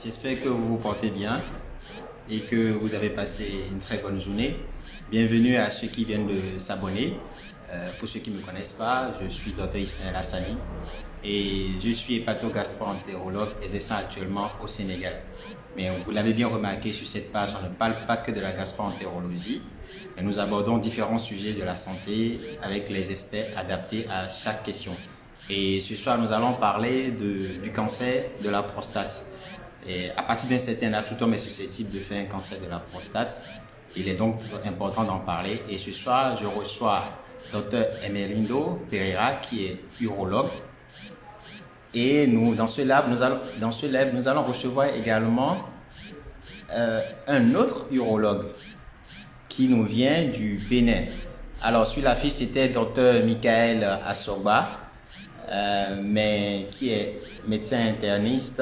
J'espère que vous vous portez bien et que vous avez passé une très bonne journée. Bienvenue à ceux qui viennent de s'abonner. Pour ceux qui ne me connaissent pas, je suis Dr Ismaël Hassani et je suis hépatogastro-entérologue exerçant actuellement au Sénégal. Mais vous l'avez bien remarqué sur cette page, on ne parle pas que de la gastro-entérologie, mais nous abordons différents sujets de la santé avec les experts adaptés à chaque question. Et ce soir, nous allons parler du cancer de la prostate. Et à partir d'un certain âge, tout homme est susceptible de faire un cancer de la prostate. Il est donc important d'en parler. Et ce soir, je reçois Dr Emelindo Pereira, qui est urologue. Et dans ce lab, nous allons recevoir également un autre urologue qui nous vient du Bénin. Alors, sur la fiche, c'était Dr Michael Assoba, mais qui est médecin interniste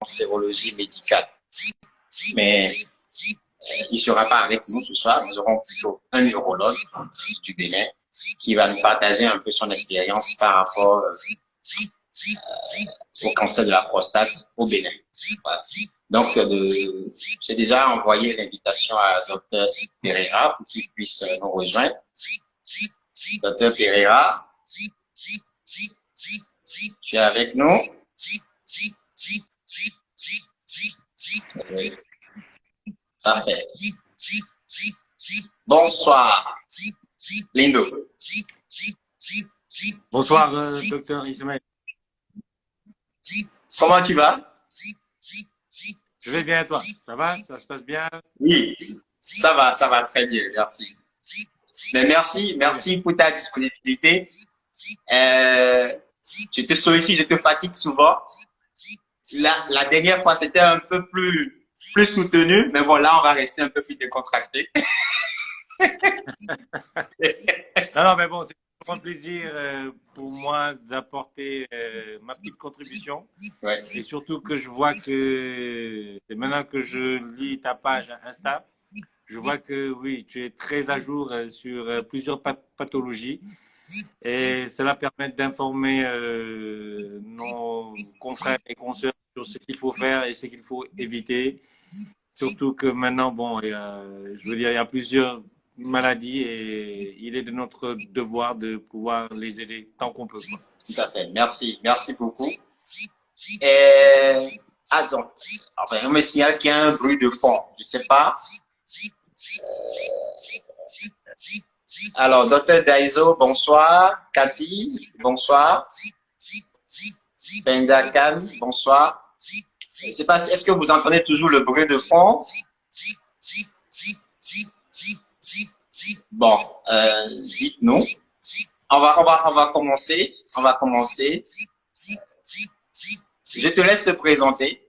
en sérologie médicale. Mais il ne sera pas avec nous ce soir. Nous aurons plutôt un urologue du Bénin qui va nous partager un peu son expérience par rapport au cancer de la prostate au Bénin. Voilà. Donc, j'ai déjà envoyé l'invitation à Dr Pereira pour qu'il puisse nous rejoindre. Dr Pereira, tu es avec nous? Oui. Parfait. Bonsoir, Lindo. Bonsoir, docteur Ismaël. Comment tu vas? Je vais bien et toi? Ça va? Ça se passe bien? Oui, ça va très bien, merci. Mais merci pour ta disponibilité. Je te sollicite, je te fatigue souvent. La dernière fois, c'était un peu plus soutenu, mais voilà, on va rester un peu plus décontracté. Non, mais bon, c'est un grand plaisir pour moi d'apporter ma petite contribution. Ouais. Et surtout que je vois que, c'est maintenant que je lis ta page Insta, je vois que oui, tu es très à jour sur plusieurs pathologies. Et cela permet d'informer nos confrères et consoeurs sur ce qu'il faut faire et ce qu'il faut éviter. Surtout que maintenant, bon, je veux dire, il y a plusieurs maladies et il est de notre devoir de pouvoir les aider tant qu'on peut. Tout à fait. Merci beaucoup. Attends, enfin, on me signale qu'il y a un bruit de fond. Je ne sais pas. Alors, Dr Daiso, bonsoir. Cathy, bonsoir. Bendakan, bonsoir. Je ne sais pas, est-ce que vous entendez toujours le bruit de fond? Bon, dites-nous. On va commencer. Je te laisse te présenter.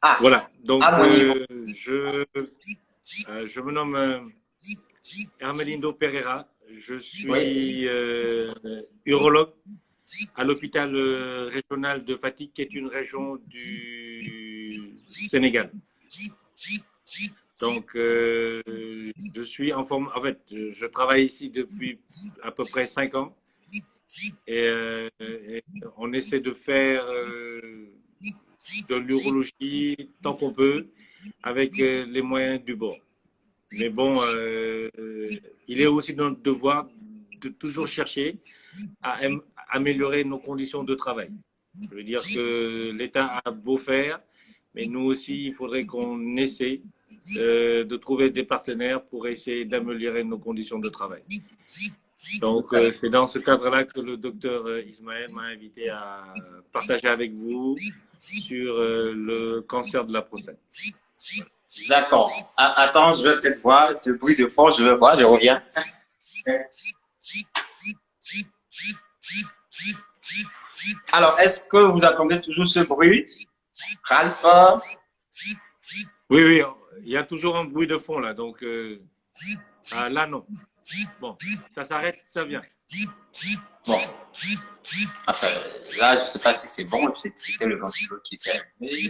Ah, voilà. Donc, oui. je me nomme Hermelindo Pereira. Je suis urologue à l'hôpital régional de Fatick, qui est une région du Sénégal. Donc, je suis en forme. En fait, je travaille ici depuis à peu près 5 ans. Et on essaie de faire de l'urologie tant qu'on peut avec les moyens du bord. Mais bon, il est aussi notre devoir de toujours chercher à améliorer nos conditions de travail. Je veux dire que l'État a beau faire, mais nous aussi, il faudrait qu'on essaie de trouver des partenaires pour essayer d'améliorer nos conditions de travail. Donc, c'est dans ce cadre-là que le docteur Ismaël m'a invité à partager avec vous sur le cancer de la prostate. D'accord. Attends, je vais peut-être voir ce bruit de fond. Je vais voir, je reviens. Alors, est-ce que vous entendez toujours ce bruit? Ralph? Oui, il y a toujours un bruit de fond là. Donc, là, non. Bon, ça s'arrête, ça vient. Bon. Enfin, là, je ne sais pas si c'est bon. C'était le ventilo qui était allumé.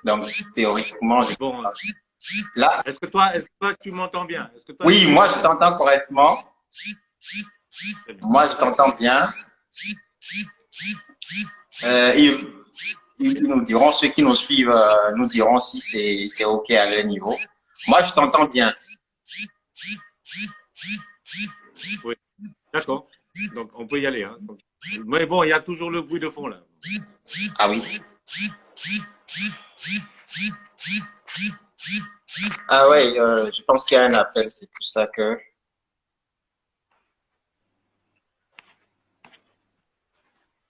Donc, théoriquement, bon, là. Est-ce que toi, tu m'entends bien? Oui, moi, je t'entends correctement. Moi, je t'entends bien. Ils, ils nous diront, ceux qui nous suivent, nous diront si c'est OK à leur niveau. Moi, je t'entends bien. Oui, d'accord. Donc, on peut y aller. Hein. Donc, mais bon, il y a toujours le bruit de fond là. Ah oui. Ah ouais, je pense qu'il y a un appel, c'est pour ça que...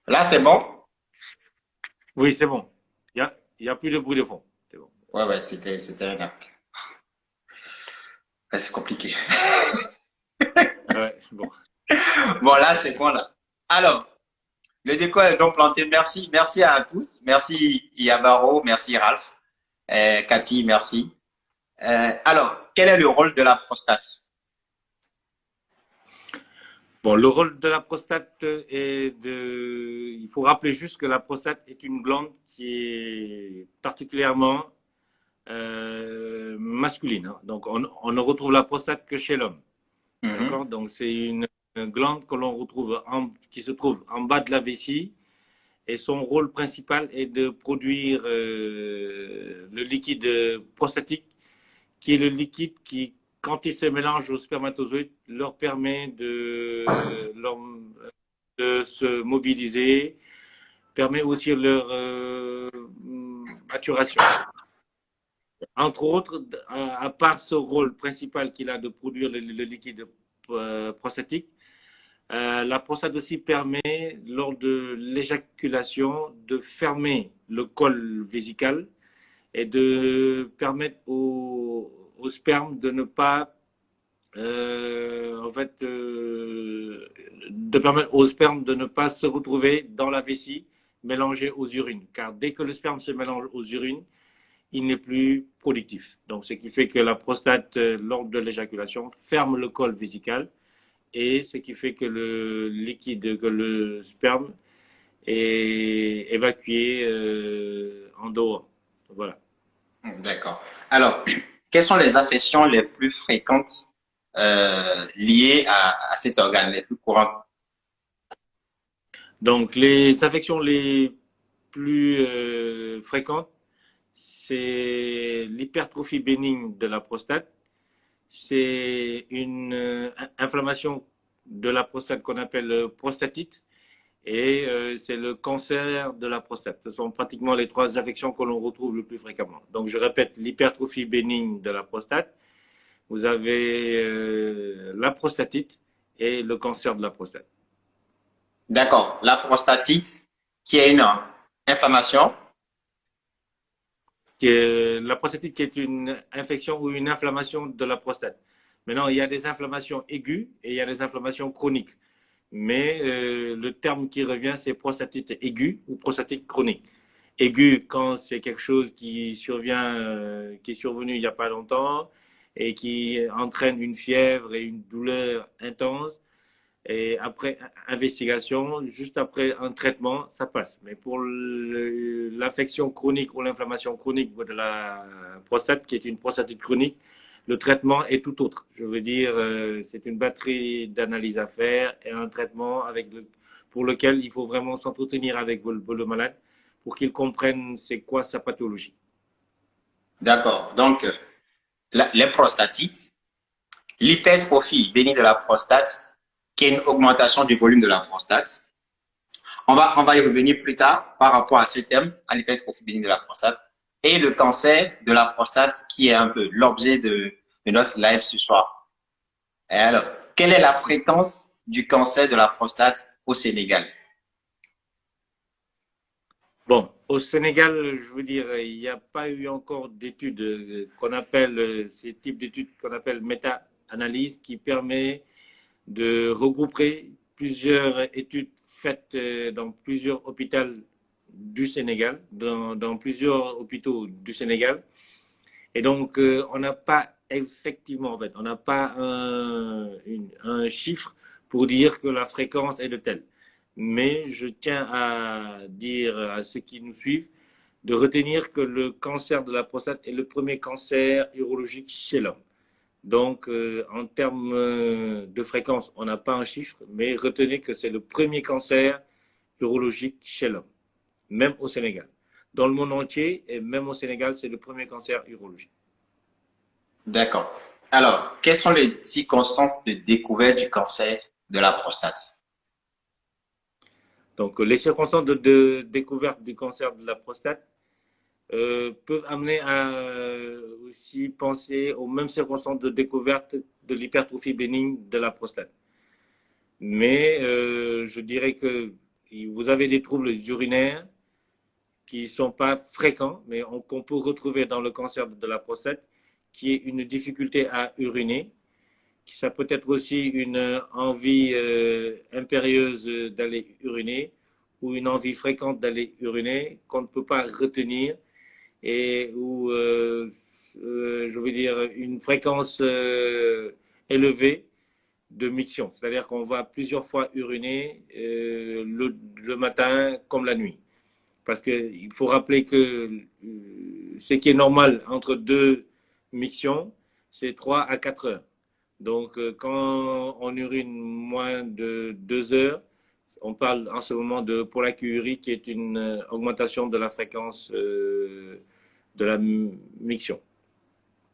Là, c'est bon? Oui, c'est bon. Il y a plus de bruit de fond. C'est bon. Ouais, ouais, c'était un appel. Ouais, c'est compliqué. Ouais, bon. Bon, là, c'est bon, là. Alors, le décor est donc planté. Merci, merci à tous. Merci Yabaro, merci Ralph. Cathy, merci. Alors, quel est le rôle de la prostate? Bon, le rôle de la prostate est de. Il faut rappeler juste que la prostate est une glande qui est particulièrement masculine. Hein. Donc, on ne retrouve la prostate que chez l'homme. Mhm. D'accord. Donc, c'est une glande que l'on retrouve qui se trouve en bas de la vessie. Et son rôle principal est de produire le liquide prostatique, qui est le liquide qui, quand il se mélange aux spermatozoïdes, leur permet de se mobiliser, permet aussi leur maturation. Entre autres, à part ce rôle principal qu'il a de produire le liquide prostatique, la prostate aussi permet, lors de l'éjaculation, de fermer le col vésical et de permettre au sperme de ne pas, de permettre au sperme de ne pas se retrouver dans la vessie mélangé aux urines. Car dès que le sperme se mélange aux urines, il n'est plus productif. Donc, ce qui fait que la prostate, lors de l'éjaculation, ferme le col vésical et ce qui fait que le liquide, que le sperme est évacué en dehors. Voilà. D'accord. Alors, quelles sont les affections les plus fréquentes liées à cet organe, les plus courantes? Donc, les affections les plus fréquentes, c'est l'hypertrophie bénigne de la prostate, c'est une inflammation de la prostate qu'on appelle prostatite, et c'est le cancer de la prostate. Ce sont pratiquement les trois affections que l'on retrouve le plus fréquemment. Donc, je répète, l'hypertrophie bénigne de la prostate, vous avez la prostatite et le cancer de la prostate. D'accord. La prostatite, qui est une inflammation. La prostatite qui est une infection ou une inflammation de la prostate. Maintenant, il y a des inflammations aiguës et il y a des inflammations chroniques. Mais le terme qui revient, c'est prostatite aiguë ou prostatite chronique. Aiguë quand c'est quelque chose qui survient, qui est survenu il n'y a pas longtemps et qui entraîne une fièvre et une douleur intense. Et après investigation, juste après un traitement, ça passe. Mais pour l'infection chronique ou l'inflammation chronique de la prostate, qui est une prostatite chronique, le traitement est tout autre. Je veux dire, c'est une batterie d'analyses à faire et un traitement pour lequel il faut vraiment s'entretenir avec le malade pour qu'il comprenne c'est quoi sa pathologie. D'accord. Donc, les prostatites, l'hypertrophie bénigne de la prostate, qui est une augmentation du volume de la prostate. On va y revenir plus tard par rapport à ce thème, à l'hypertrophie bénigne de la prostate, et le cancer de la prostate, qui est un peu l'objet de notre live ce soir. Et alors, quelle est la fréquence du cancer de la prostate au Sénégal? Bon, au Sénégal, je veux dire, il n'y a pas eu encore d'études qu'on appelle, ces types d'études qu'on appelle méta-analyse, qui permet de regrouper plusieurs études faites dans plusieurs hôpitaux du Sénégal, dans plusieurs hôpitaux du Sénégal. Et donc, on n'a pas effectivement, en fait, on n'a pas un chiffre pour dire que la fréquence est de telle. Mais je tiens à dire à ceux qui nous suivent de retenir que le cancer de la prostate est le premier cancer urologique chez l'homme. Donc, en termes de fréquence, on n'a pas un chiffre, mais retenez que c'est le premier cancer urologique chez l'homme, même au Sénégal. Dans le monde entier, et même au Sénégal, c'est le premier cancer urologique. D'accord. Alors, quelles sont les circonstances de découverte du cancer de la prostate? Donc, les circonstances de découverte du cancer de la prostate peuvent amener à aussi penser aux mêmes circonstances de découverte de l'hypertrophie bénigne de la prostate. Mais je dirais que vous avez des troubles urinaires qui ne sont pas fréquents, mais qu'on peut retrouver dans le cancer de la prostate, qui est une difficulté à uriner. Ça peut être aussi une envie impérieuse d'aller uriner ou une envie fréquente d'aller uriner qu'on ne peut pas retenir et où, je veux dire, une fréquence élevée de miction. C'est-à-dire qu'on va plusieurs fois uriner le matin comme la nuit. Parce qu'il faut rappeler que ce qui est normal entre deux mictions, c'est 3 à 4 heures. Donc, quand on urine moins de 2 heures, on parle en ce moment de pollakiurie, qui est une augmentation de la fréquence de la miction.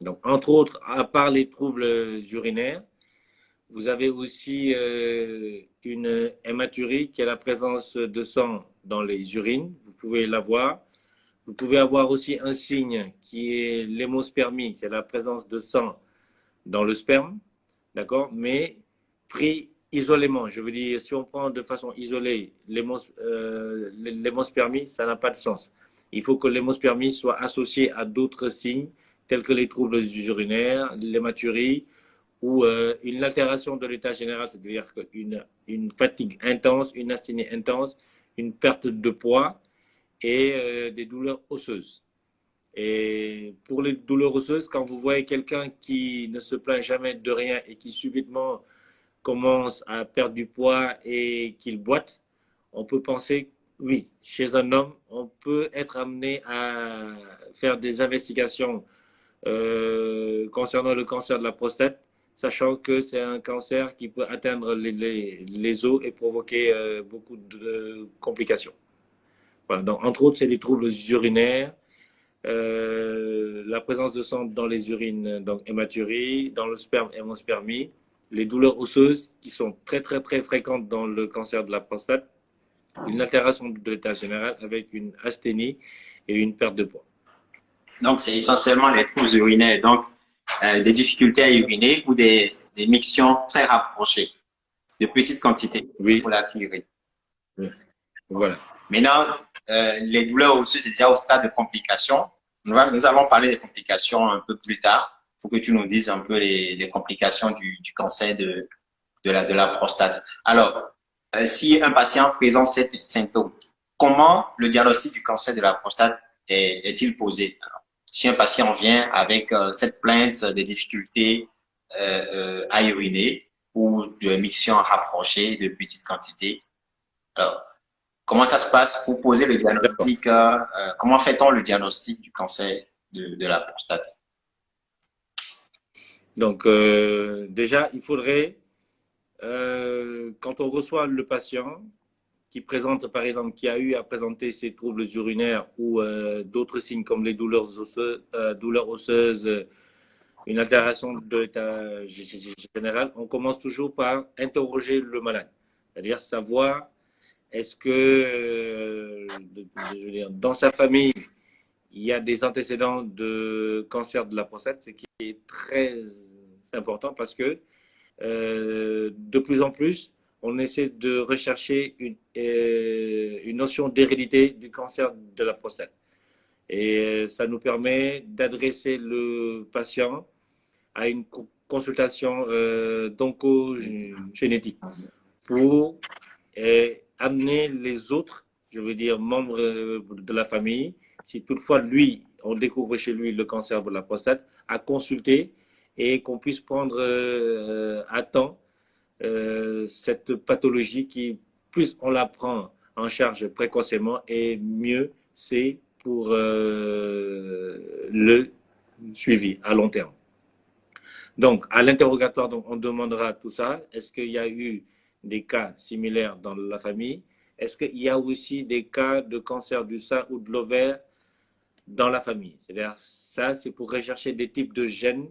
Donc, entre autres, à part les troubles urinaires, vous avez aussi une hématurie qui est la présence de sang dans les urines. Vous pouvez l'avoir. Vous pouvez avoir aussi un signe qui est l'hémospermie, c'est la présence de sang dans le sperme, d'accord? Mais pris isolément. Je veux dire, si on prend de façon isolée l'hémospermie, ça n'a pas de sens. Il faut que l'hémospermie soit associée à d'autres signes, tels que les troubles urinaires, l'hématurie, ou une altération de l'état général, c'est-à-dire une fatigue intense, une asthénie intense, une perte de poids et des douleurs osseuses. Et pour les douleurs osseuses, quand vous voyez quelqu'un qui ne se plaint jamais de rien et qui subitement commence à perdre du poids et qu'il boite, on peut penser, oui, chez un homme, on peut être amené à faire des investigations concernant le cancer de la prostate, sachant que c'est un cancer qui peut atteindre les os et provoquer beaucoup de complications. Voilà, donc, entre autres, c'est les troubles urinaires, la présence de sang dans les urines, donc hématurie, dans le sperme, hémospermie, les douleurs osseuses qui sont très très très fréquentes dans le cancer de la prostate, une altération de l'état général avec une asthénie et une perte de poids. Donc, c'est essentiellement les troubles urinaires, donc des difficultés à uriner ou des mictions très rapprochées, de petites quantités Oui. pour la curie. Voilà. Maintenant, les douleurs osseuses, c'est déjà au stade de complications. Nous allons parler des complications un peu plus tard. Il faut que tu nous dises un peu les complications du cancer de la prostate. Alors, si un patient présente ces symptômes, comment le diagnostic du cancer de la prostate est-il posé? Alors, si un patient vient avec cette plainte des difficultés à uriner ou de mictions rapprochées de petites quantités, alors, comment ça se passe pour poser le diagnostic? Comment fait-on le diagnostic du cancer de la prostate? Donc, déjà, il faudrait, quand on reçoit le patient qui présente, par exemple, qui a eu à présenter ses troubles urinaires ou d'autres signes comme les douleurs osseuses, une altération de l'état général, on commence toujours par interroger le malade. C'est-à-dire savoir est-ce que je veux dire, dans sa famille, il y a des antécédents de cancer de la prostate, ce qui est très important parce que de plus en plus, on essaie de rechercher une notion d'hérédité du cancer de la prostate. Et ça nous permet d'adresser le patient à une consultation d'oncogénétique pour amener les autres, je veux dire membres de la famille, si toutefois lui, on découvre chez lui le cancer de la prostate, à consulter et qu'on puisse prendre à temps cette pathologie qui, plus on la prend en charge précocement, et mieux c'est pour le suivi à long terme. Donc, à l'interrogatoire, on demandera tout ça. Est-ce qu'il y a eu des cas similaires dans la famille? est-ce qu'il y a aussi des cas de cancer du sein ou de l'ovaire dans la famille? C'est-à-dire, ça, c'est pour rechercher des types de gènes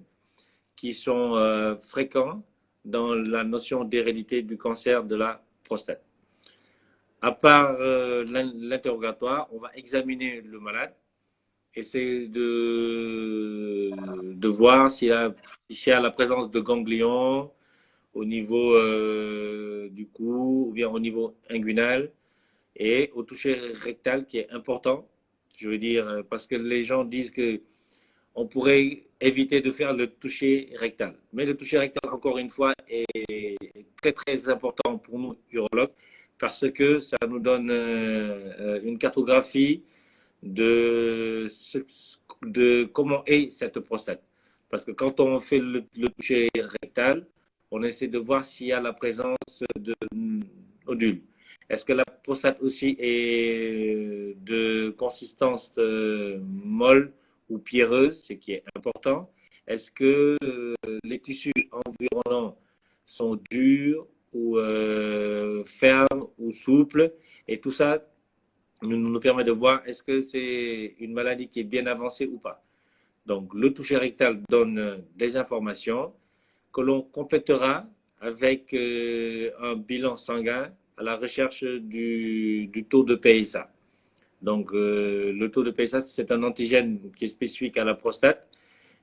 qui sont fréquents dans la notion d'hérédité du cancer de la prostate. À part l'interrogatoire, on va examiner le malade, essayer de voir s'il y a la présence de ganglions au niveau du cou ou bien au niveau inguinal et au toucher rectal qui est important. Je veux dire, parce que les gens disent que on pourrait éviter de faire le toucher rectal. Mais le toucher rectal, encore une fois, est très, très important pour nous, urologues, parce que ça nous donne une cartographie de comment est cette prostate. Parce que quand on fait le toucher rectal, on essaie de voir s'il y a la présence de nodules. Est-ce que la prostate aussi est de consistance molle ou pierreuse, ce qui est important? Est-ce que les tissus environnants sont durs ou fermes ou souples? Et tout ça nous permet de voir est-ce que c'est une maladie qui est bien avancée ou pas. Donc, le toucher rectal donne des informations que l'on complétera avec un bilan sanguin à la recherche du taux de PSA. Donc, le taux de PSA, c'est un antigène qui est spécifique à la prostate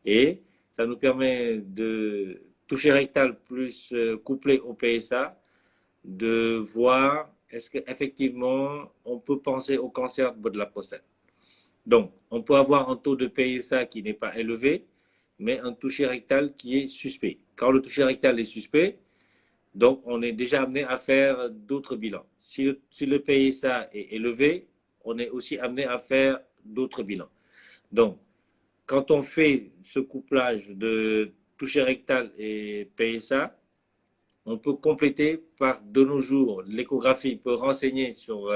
et ça nous permet de toucher rectal plus couplé au PSA, de voir est-ce qu'effectivement on peut penser au cancer de la prostate. Donc, on peut avoir un taux de PSA qui n'est pas élevé, mais un toucher rectal qui est suspect. Quand le toucher rectal est suspect, donc on est déjà amené à faire d'autres bilans. Si le PSA est élevé, on est aussi amené à faire d'autres bilans. Donc, quand on fait ce couplage de toucher rectal et PSA, on peut compléter par de nos jours, l'échographie peut renseigner sur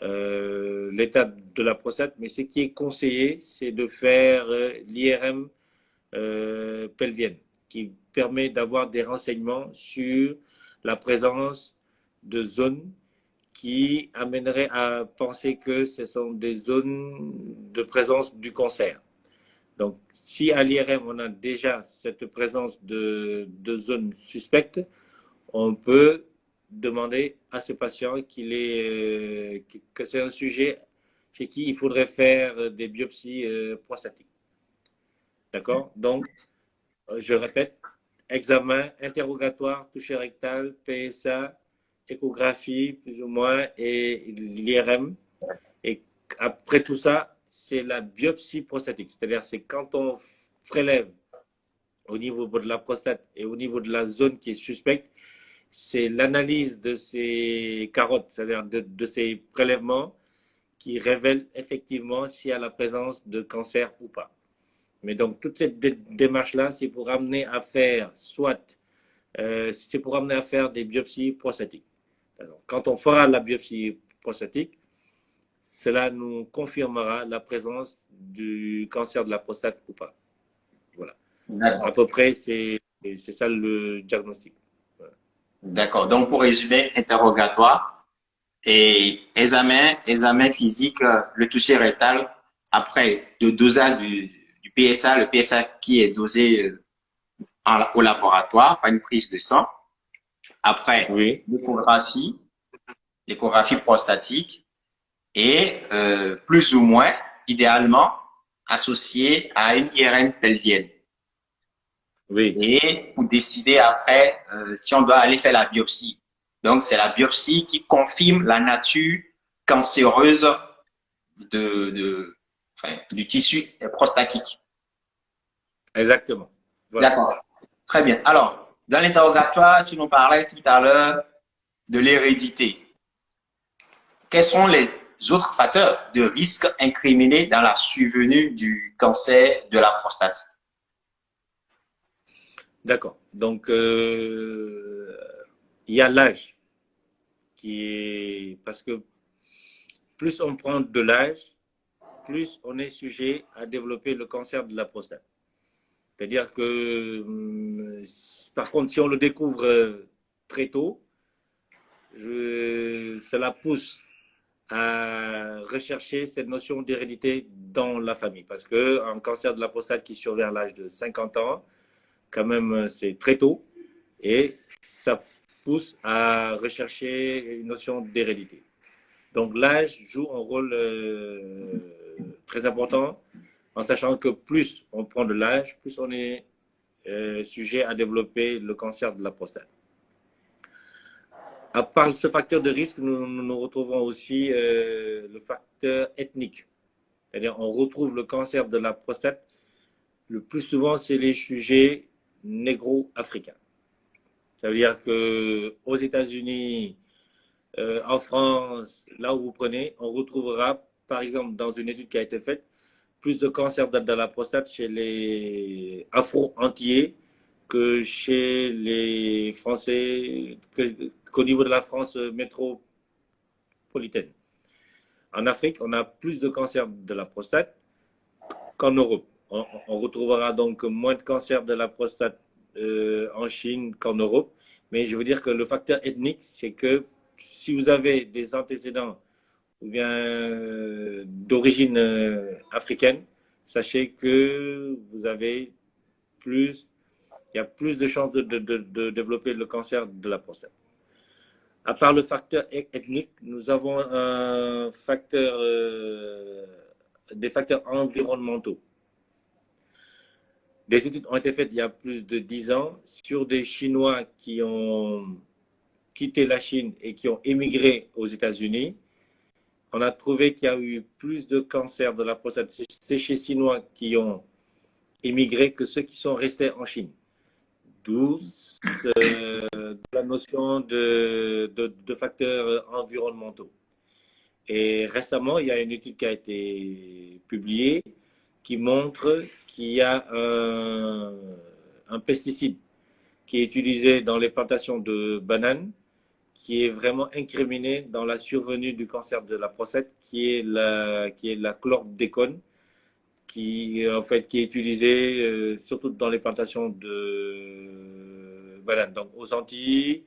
l'état de la prostate, mais ce qui est conseillé, c'est de faire l'IRM pelvienne, qui permet d'avoir des renseignements sur la présence de zones qui amèneraient à penser que ce sont des zones de présence du cancer. Donc, si à l'IRM, on a déjà cette présence de zones suspectes, on peut demander à ce patient que c'est un sujet chez qui il faudrait faire des biopsies prostatiques. D'accord? Donc, je répète, examen, interrogatoire, toucher rectal, PSA, échographie, plus ou moins, et l'IRM. Et après tout ça, c'est la biopsie prostatique. C'est-à-dire, c'est quand on prélève au niveau de la prostate et au niveau de la zone qui est suspecte, c'est l'analyse de ces carottes, c'est-à-dire de ces prélèvements qui révèlent effectivement s'il y a la présence de cancer ou pas. Mais donc, toute cette démarche-là, c'est pour amener à faire c'est pour amener à faire des biopsies prostatiques. Alors, quand on fera la biopsie prostatique, cela nous confirmera la présence du cancer de la prostate ou pas. Voilà. À peu près, c'est ça le diagnostic. Voilà. D'accord. Donc, pour résumer, interrogatoire et examen physique, le toucher rectal, après le dosage du PSA, le PSA qui est dosé au laboratoire par une prise de sang. Après, oui. l'échographie prostatique et plus ou moins, idéalement, associée à une IRM pelvienne. Oui. Et pour décider après si on doit aller faire la biopsie. Donc, c'est la biopsie qui confirme la nature cancéreuse du tissu prostatique. Exactement. Voilà. D'accord. Très bien. Alors, dans l'interrogatoire, tu nous parlais tout à l'heure de l'hérédité. Quels sont les autres facteurs de risque incriminés dans la survenue du cancer de la prostate? D'accord. Donc, il y a l'âge parce que plus on prend de l'âge, plus on est sujet à développer le cancer de la prostate. C'est-à-dire que, par contre, si on le découvre très tôt, cela pousse à rechercher cette notion d'hérédité dans la famille. Parce qu'un cancer de la prostate qui survient à l'âge de 50 ans, quand même, c'est très tôt. Et ça pousse à rechercher une notion d'hérédité. Donc l'âge joue un rôle très important, en sachant que plus on prend de l'âge, plus on est sujet à développer le cancer de la prostate. À part ce facteur de risque, nous retrouvons aussi le facteur ethnique. C'est-à-dire on retrouve le cancer de la prostate, le plus souvent, c'est les sujets négro-africains. Ça veut dire qu'aux États-Unis, en France, là où vous prenez, on retrouvera, par exemple, dans une étude qui a été faite, plus de cancer de la prostate chez les Afro-Antillais que chez les Français, qu'au niveau de la France métropolitaine. En Afrique, on a plus de cancer de la prostate qu'en Europe. On retrouvera donc moins de cancer de la prostate en Chine qu'en Europe. Mais je veux dire que le facteur ethnique, c'est que si vous avez des antécédents ou bien d'origine africaine, sachez que vous avez il y a plus de chances de développer le cancer de la prostate. À part le facteur ethnique, nous avons des facteurs environnementaux. Des études ont été faites il y a plus de 10 ans sur des Chinois qui ont quitté la Chine et qui ont émigré aux États-Unis. On a trouvé qu'il y a eu plus de cancer de la prostate chez ces Chinois qui ont émigré que ceux qui sont restés en Chine. D'où la notion de facteurs environnementaux. Et récemment, il y a une étude qui a été publiée qui montre qu'il y a un pesticide qui est utilisé dans les plantations de bananes, qui est vraiment incriminé dans la survenue du cancer de la prostate, qui est la chlordécone, qui est utilisé surtout dans les plantations de bananes. Donc aux Antilles,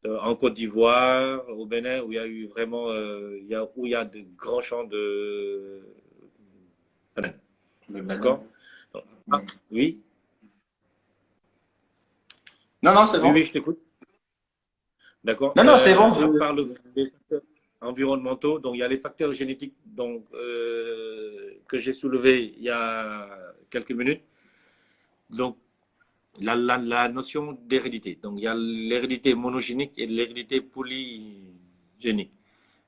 en Côte d'Ivoire, au Bénin, où il y a eu vraiment, où il y a de grands champs de bananes. D'accord? Oui? Non, c'est bon. Oui, je t'écoute. D'accord? Non, c'est bon. On parle des facteurs environnementaux. Donc, il y a les facteurs génétiques que j'ai soulevés il y a quelques minutes. Donc, la notion d'hérédité. Donc, il y a l'hérédité monogénique et l'hérédité polygénique.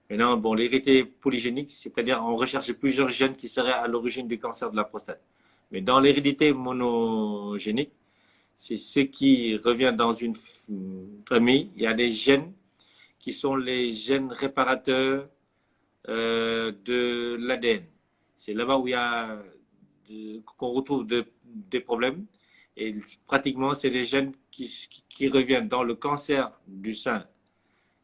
Maintenant, bon, l'hérédité polygénique, c'est-à-dire on recherche plusieurs gènes qui seraient à l'origine du cancer de la prostate. Mais dans l'hérédité monogénique, c'est ce qui revient dans une famille. Il y a des gènes qui sont les gènes réparateurs de l'ADN. C'est là-bas où il y a qu'on retrouve des problèmes. Et pratiquement, c'est les gènes qui reviennent dans le cancer du sein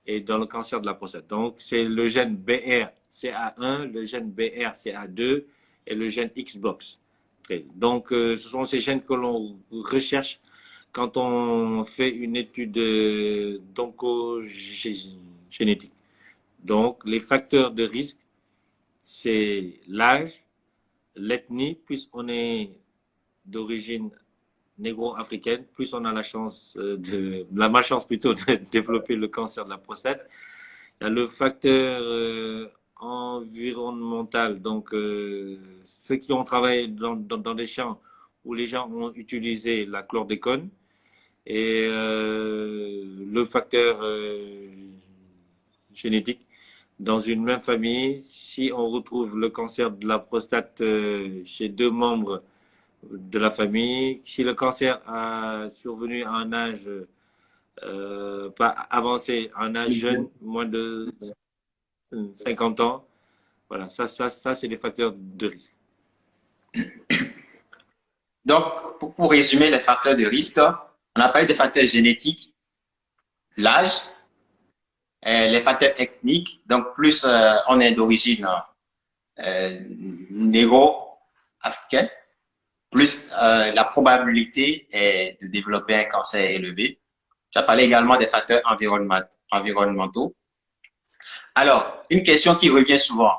et dans le cancer de la prostate. Donc, c'est le gène BRCA1, le gène BRCA2 et le gène Xbox. Donc, ce sont ces gènes que l'on recherche quand on fait une étude d'oncogénétique. Donc, les facteurs de risque, c'est l'âge, l'ethnie, plus on est d'origine négro-africaine, plus on a la malchance plutôt de développer le cancer de la prostate. Il y a le facteur environnemental, donc ceux qui ont travaillé dans des champs où les gens ont utilisé la chlordécone, et le facteur génétique. Dans une même famille, si on retrouve le cancer de la prostate chez deux membres de la famille, si le cancer a survenu à un âge pas avancé, à un âge jeune, moins de 50 ans, voilà, ça c'est des facteurs de risque. Donc, pour résumer les facteurs de risque, on a parlé des facteurs génétiques, l'âge, les facteurs ethniques, donc plus on est d'origine négro-africaine, plus la probabilité est de développer un cancer élevé. Tu as parlé également des facteurs environnementaux. Alors, une question qui revient souvent.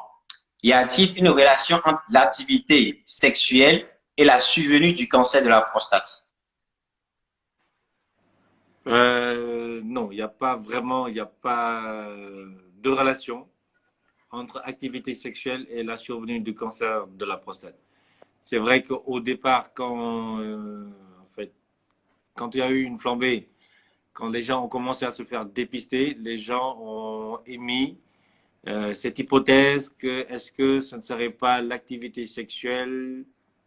Y a-t-il une relation entre l'activité sexuelle et la survenue du cancer de la prostate? Non, il n'y a pas vraiment, il n'y a pas de relation entre activité sexuelle et la survenue du cancer de la prostate. C'est vrai qu'au départ, en fait, quand il y a eu une flambée, quand les gens ont commencé à se faire dépister, les gens ont émis cette hypothèse que est-ce que ce ne serait pas l'activité sexuelle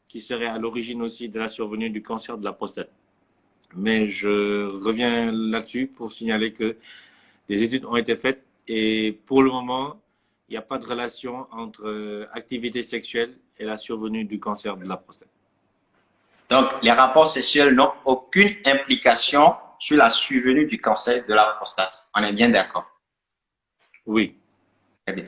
qui serait à l'origine aussi de la survenue du cancer de la prostate. Mais je reviens là-dessus pour signaler que des études ont été faites et pour le moment, il n'y a pas de relation entre activité sexuelle et la survenue du cancer de la prostate. Donc, les rapports sexuels n'ont aucune implication sur la survenue du cancer de la prostate. On est bien d'accord? Oui. Très bien.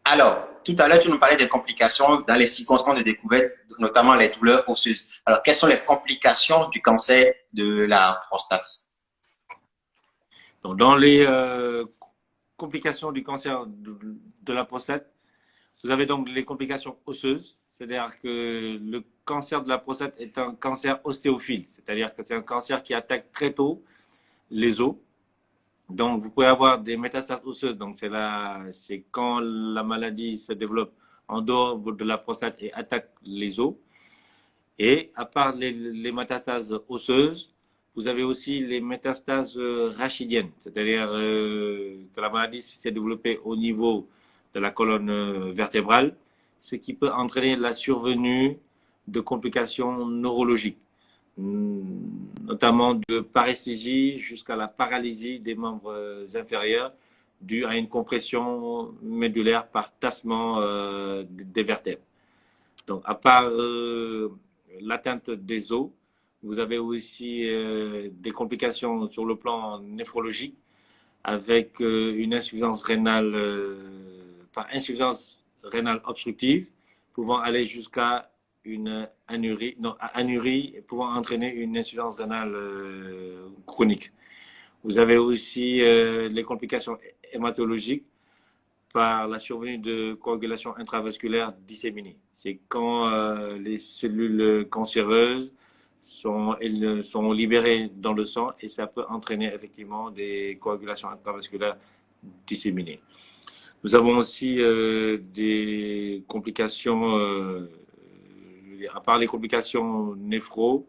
Alors, tout à l'heure, tu nous parlais des complications dans les circonstances de découverte, notamment les douleurs osseuses. Alors, quelles sont les complications du cancer de la prostate? Donc, dans les complications du cancer de la prostate, vous avez donc les complications osseuses, c'est-à-dire que le cancer de la prostate est un cancer ostéophile, c'est-à-dire que c'est un cancer qui attaque très tôt les os. Donc, vous pouvez avoir des métastases osseuses. Donc, c'est quand la maladie se développe en dehors de la prostate et attaque les os. Et à part les métastases osseuses, vous avez aussi les métastases rachidiennes, c'est-à-dire que la maladie s'est développée au niveau de la colonne vertébrale, ce qui peut entraîner la survenue de complications neurologiques, notamment de paresthésie jusqu'à la paralysie des membres inférieurs due à une compression médulaire par tassement des vertèbres. Donc, à part l'atteinte des os, vous avez aussi des complications sur le plan néphrologique avec une insuffisance rénale par insuffisance rénale obstructive pouvant aller jusqu'à une anurie pouvant entraîner une insuffisance rénale chronique. Vous avez aussi les complications hématologiques par la survenue de coagulation intravasculaire disséminée. C'est quand les cellules cancéreuses sont libérées dans le sang et ça peut entraîner effectivement des coagulations intravasculaires disséminées. Nous avons aussi des complications, à part les complications néphro,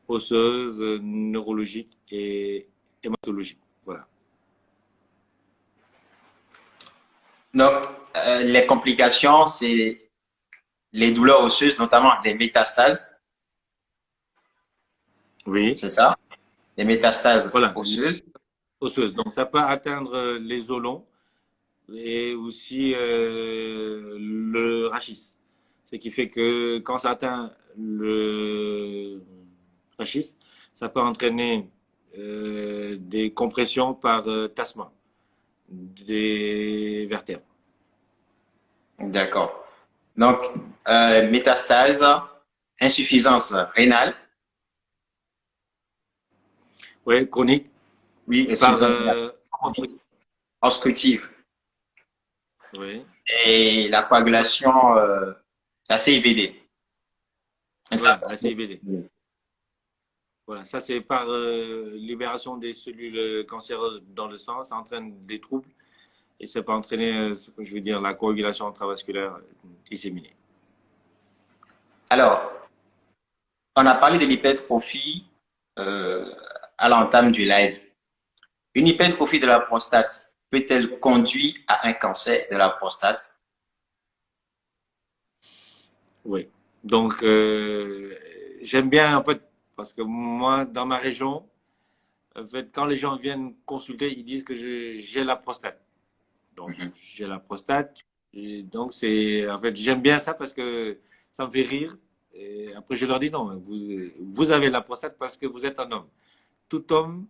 osseuses, neurologiques et hématologiques. Voilà. Donc, les complications, c'est les douleurs osseuses, notamment les métastases. Oui. C'est ça? Les métastases voilà. osseuses. Donc, ça peut atteindre les os longs et aussi le rachis. Ce qui fait que quand ça atteint le rachis, ça peut entraîner des compressions par tassement des vertèbres. D'accord. Donc, métastase, insuffisance rénale. Oui, chronique. Oui, par obstructive. Oui. Et la coagulation, la CIVD. Voilà, la CIVD. Voilà, ça c'est par libération des cellules cancéreuses dans le sang, ça entraîne des troubles et ça peut entraîner, je veux dire, la coagulation intravasculaire disséminée. Alors, on a parlé de l'hypertrophie à l'entame du live. Une hypertrophie de la prostate peut-elle conduire à un cancer de la prostate? Oui. Donc, j'aime bien, en fait, parce que moi, dans ma région, en fait, quand les gens viennent consulter, ils disent que j'ai la prostate. Donc, j'ai la prostate. Et donc, en fait, j'aime bien ça parce que ça me fait rire. Et après, je leur dis non, vous avez la prostate parce que vous êtes un homme. Tout homme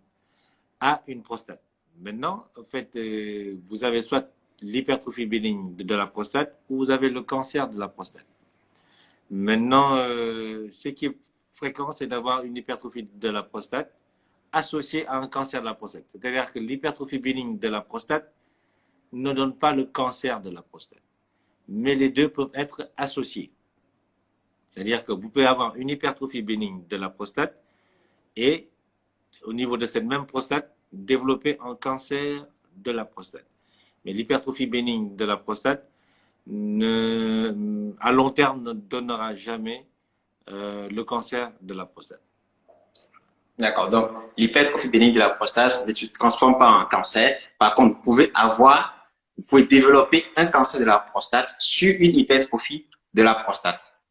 a une prostate. Maintenant, en fait, vous avez soit l'hypertrophie bénigne de la prostate ou vous avez le cancer de la prostate. Maintenant, ce qui est fréquent, c'est d'avoir une hypertrophie de la prostate associés à un cancer de la prostate. C'est-à-dire que l'hypertrophie bénigne de la prostate ne donne pas le cancer de la prostate. Mais les deux peuvent être associés. C'est-à-dire que vous pouvez avoir une hypertrophie bénigne de la prostate et au niveau de cette même prostate, développer un cancer de la prostate. Mais l'hypertrophie bénigne de la prostate, à long terme, ne donnera jamais le cancer de la prostate. D'accord. Donc, l'hypertrophie bénigne de la prostate ne se transforme pas en cancer. Par contre, vous pouvez développer un cancer de la prostate sur une hypertrophie de la prostate.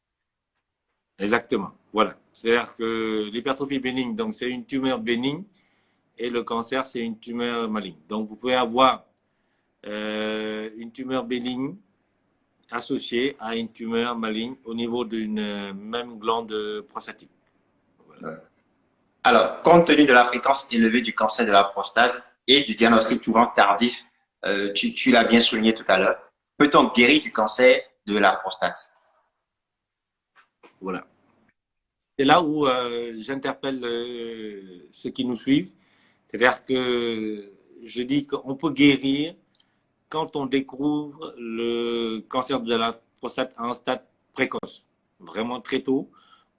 Exactement. Voilà. C'est-à-dire que l'hypertrophie bénigne, donc c'est une tumeur bénigne et le cancer, c'est une tumeur maligne. Donc, vous pouvez avoir une tumeur bénigne associée à une tumeur maligne au niveau d'une même glande prostatique. Voilà. Alors, compte tenu de la fréquence élevée du cancer de la prostate et du diagnostic souvent tardif, tu l'as bien souligné tout à l'heure, peut-on guérir du cancer de la prostate? Voilà. C'est là où j'interpelle ceux qui nous suivent. C'est-à-dire que je dis qu'on peut guérir quand on découvre le cancer de la prostate à un stade précoce, vraiment très tôt,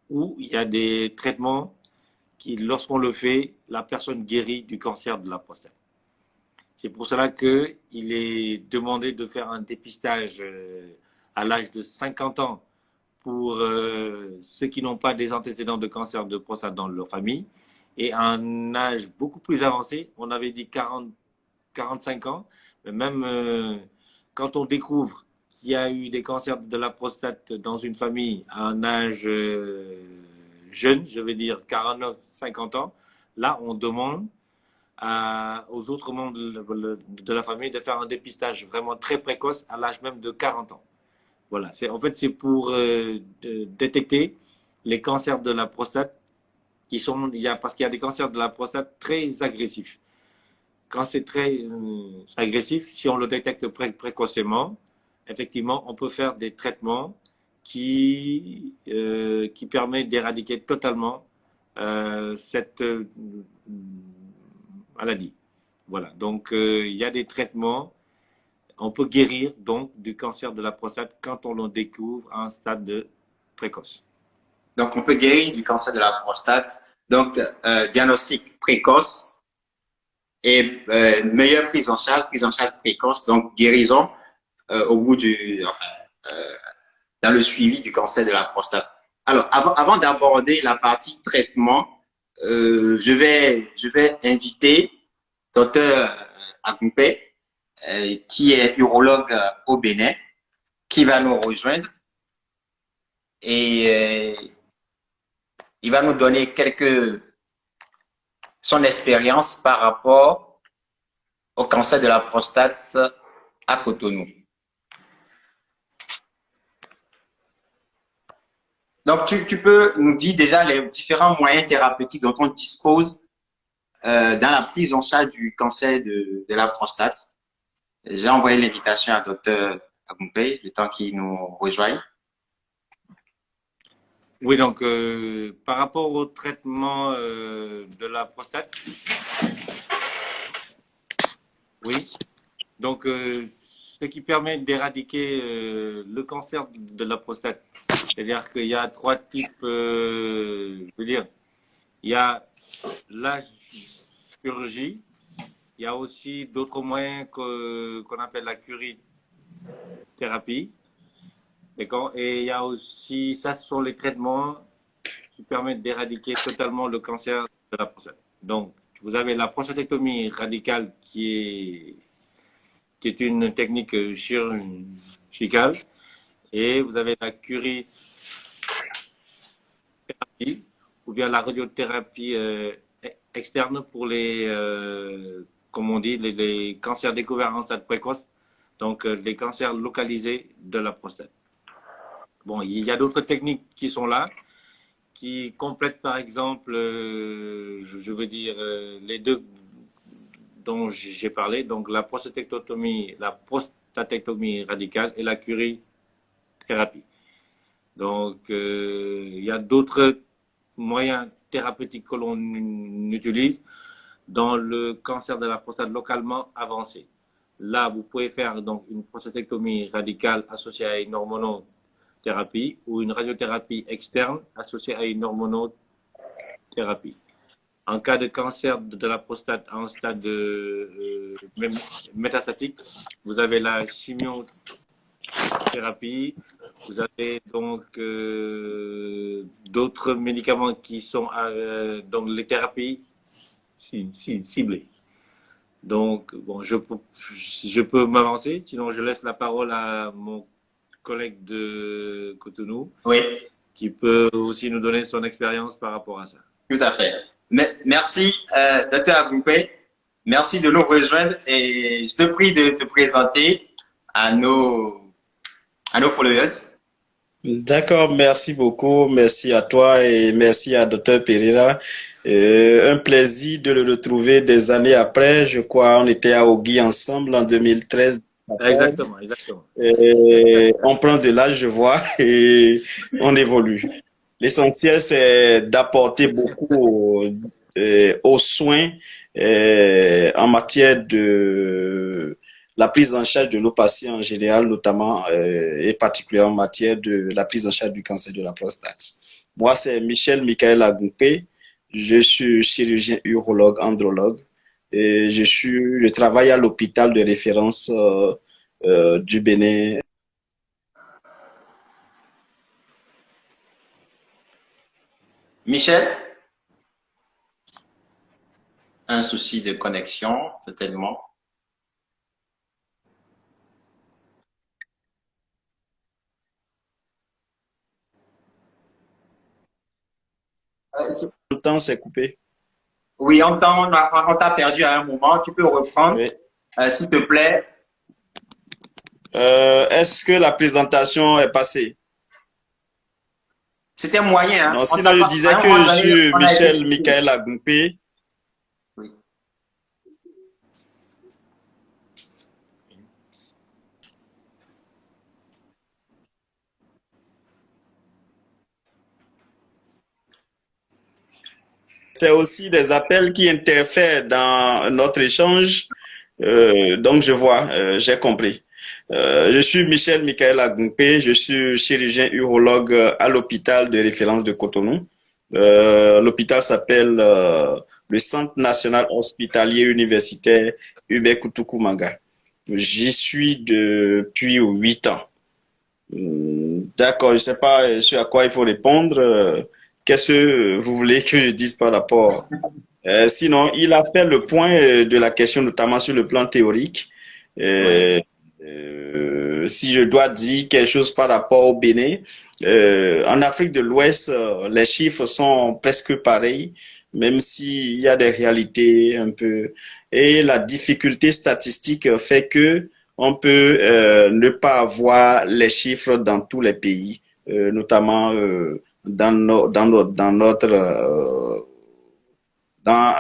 où il y a des traitements qui, lorsqu'on le fait, la personne guérit du cancer de la prostate. C'est pour cela qu'il est demandé de faire un dépistage à l'âge de 50 ans pour ceux qui n'ont pas des antécédents de cancer de prostate dans leur famille. Et à un âge beaucoup plus avancé, on avait dit 45 ans, mais même quand on découvre qu'il y a eu des cancers de la prostate dans une famille à un âge jeune, je veux dire 49, 50 ans, là on demande aux autres membres de la famille de faire un dépistage vraiment très précoce à l'âge même de 40 ans. Voilà, en fait c'est pour détecter les cancers de la prostate parce qu'il y a des cancers de la prostate très agressifs. Quand c'est très agressif, si on le détecte précocement, effectivement, on peut faire des traitements qui permettent d'éradiquer totalement cette maladie. Voilà, donc il y a des traitements. On peut guérir donc du cancer de la prostate quand on le découvre à un stade précoce. Donc, on peut guérir du cancer de la prostate. Donc, diagnostic précoce et meilleure prise en charge précoce, donc guérison au bout dans le suivi du cancer de la prostate. Alors, avant d'aborder la partie traitement, je vais inviter Dr Agumpé, qui est urologue au Bénin, qui va nous rejoindre et il va nous donner son expérience par rapport au cancer de la prostate à Cotonou. Donc, tu peux nous dire déjà les différents moyens thérapeutiques dont on dispose dans la prise en charge du cancer de la prostate. J'ai envoyé l'invitation à Dr Agumpé, le temps qu'il nous rejoigne. Oui, donc par rapport au traitement de la prostate, oui, donc ce qui permet d'éradiquer le cancer de la prostate, c'est-à-dire qu'il y a trois types, je veux dire, il y a la chirurgie, il y a aussi d'autres moyens qu'on appelle la curithérapie. D'accord. Et il y a aussi, ça ce sont les traitements qui permettent d'éradiquer totalement le cancer de la prostate. Donc, vous avez la prostatectomie radicale qui est une technique chirurgicale, et vous avez la curithérapie ou bien la radiothérapie externe pour comme on dit, les cancers découverts en stade précoce, donc les cancers localisés de la prostate. Bon, il y a d'autres techniques qui sont là, qui complètent par exemple, je veux dire, les deux dont j'ai parlé, donc la prostatectomie radicale et la curithérapie. Donc, il y a d'autres moyens thérapeutiques que l'on utilise dans le cancer de la prostate localement avancé. Là, vous pouvez faire donc une prostatectomie radicale associée à une hormonothérapie ou une radiothérapie externe associée à une hormonothérapie. En cas de cancer de la prostate en stade métastatique, vous avez la chimiothérapie, vous avez donc d'autres médicaments qui sont donc les thérapies ciblées. Donc, bon, je peux m'avancer, sinon je laisse la parole à mon collègue de Cotonou, Oui, qui peut aussi nous donner son expérience par rapport à ça. tout à fait. Merci, Dr. Agoupé. Merci de nous rejoindre et je te prie de te présenter à nos followers. D'accord, merci beaucoup. Merci à toi et merci à Dr. Pereira. Un plaisir de le retrouver des années après. Je crois on était à Ogui ensemble en 2013. Exactement. On prend de l'âge, je vois, et on évolue. L'essentiel, c'est d'apporter beaucoup aux soins en matière de la prise en charge de nos patients en général, notamment et particulièrement en matière de la prise en charge du cancer de la prostate. Moi, c'est Michel Michael Agoupé. Je suis chirurgien urologue, andrologue. Et je travaille à l'hôpital de référence du Bénin. Michel, un souci de connexion, certainement. Le temps s'est coupé. Oui, on t'a perdu à un moment. Tu peux reprendre, Oui. s'il te plaît. Est-ce que la présentation est passée? C'était moyen. Hein? Non, sinon je disais que je suis Michel Michael Agoupé. Oui. C'est aussi des appels qui interfèrent dans notre échange. Donc je vois, j'ai compris. Je suis Michel Michael Agoupé, je suis chirurgien urologue à l'hôpital de référence de Cotonou. L'hôpital s'appelle le Centre national hospitalier universitaire Hubert Koutoukou Manga. J'y suis depuis 8 ans. D'accord, je ne sais pas sur à quoi il faut répondre. Qu'est-ce que vous voulez que je dise par rapport? Sinon, il a fait le point de la question, notamment sur le plan théorique. Si je dois dire quelque chose par rapport au Bénin, en Afrique de l'Ouest, les chiffres sont presque pareils, même s'il y a des réalités un peu. Et la difficulté statistique fait que on peut ne pas avoir les chiffres dans tous les pays, notamment dans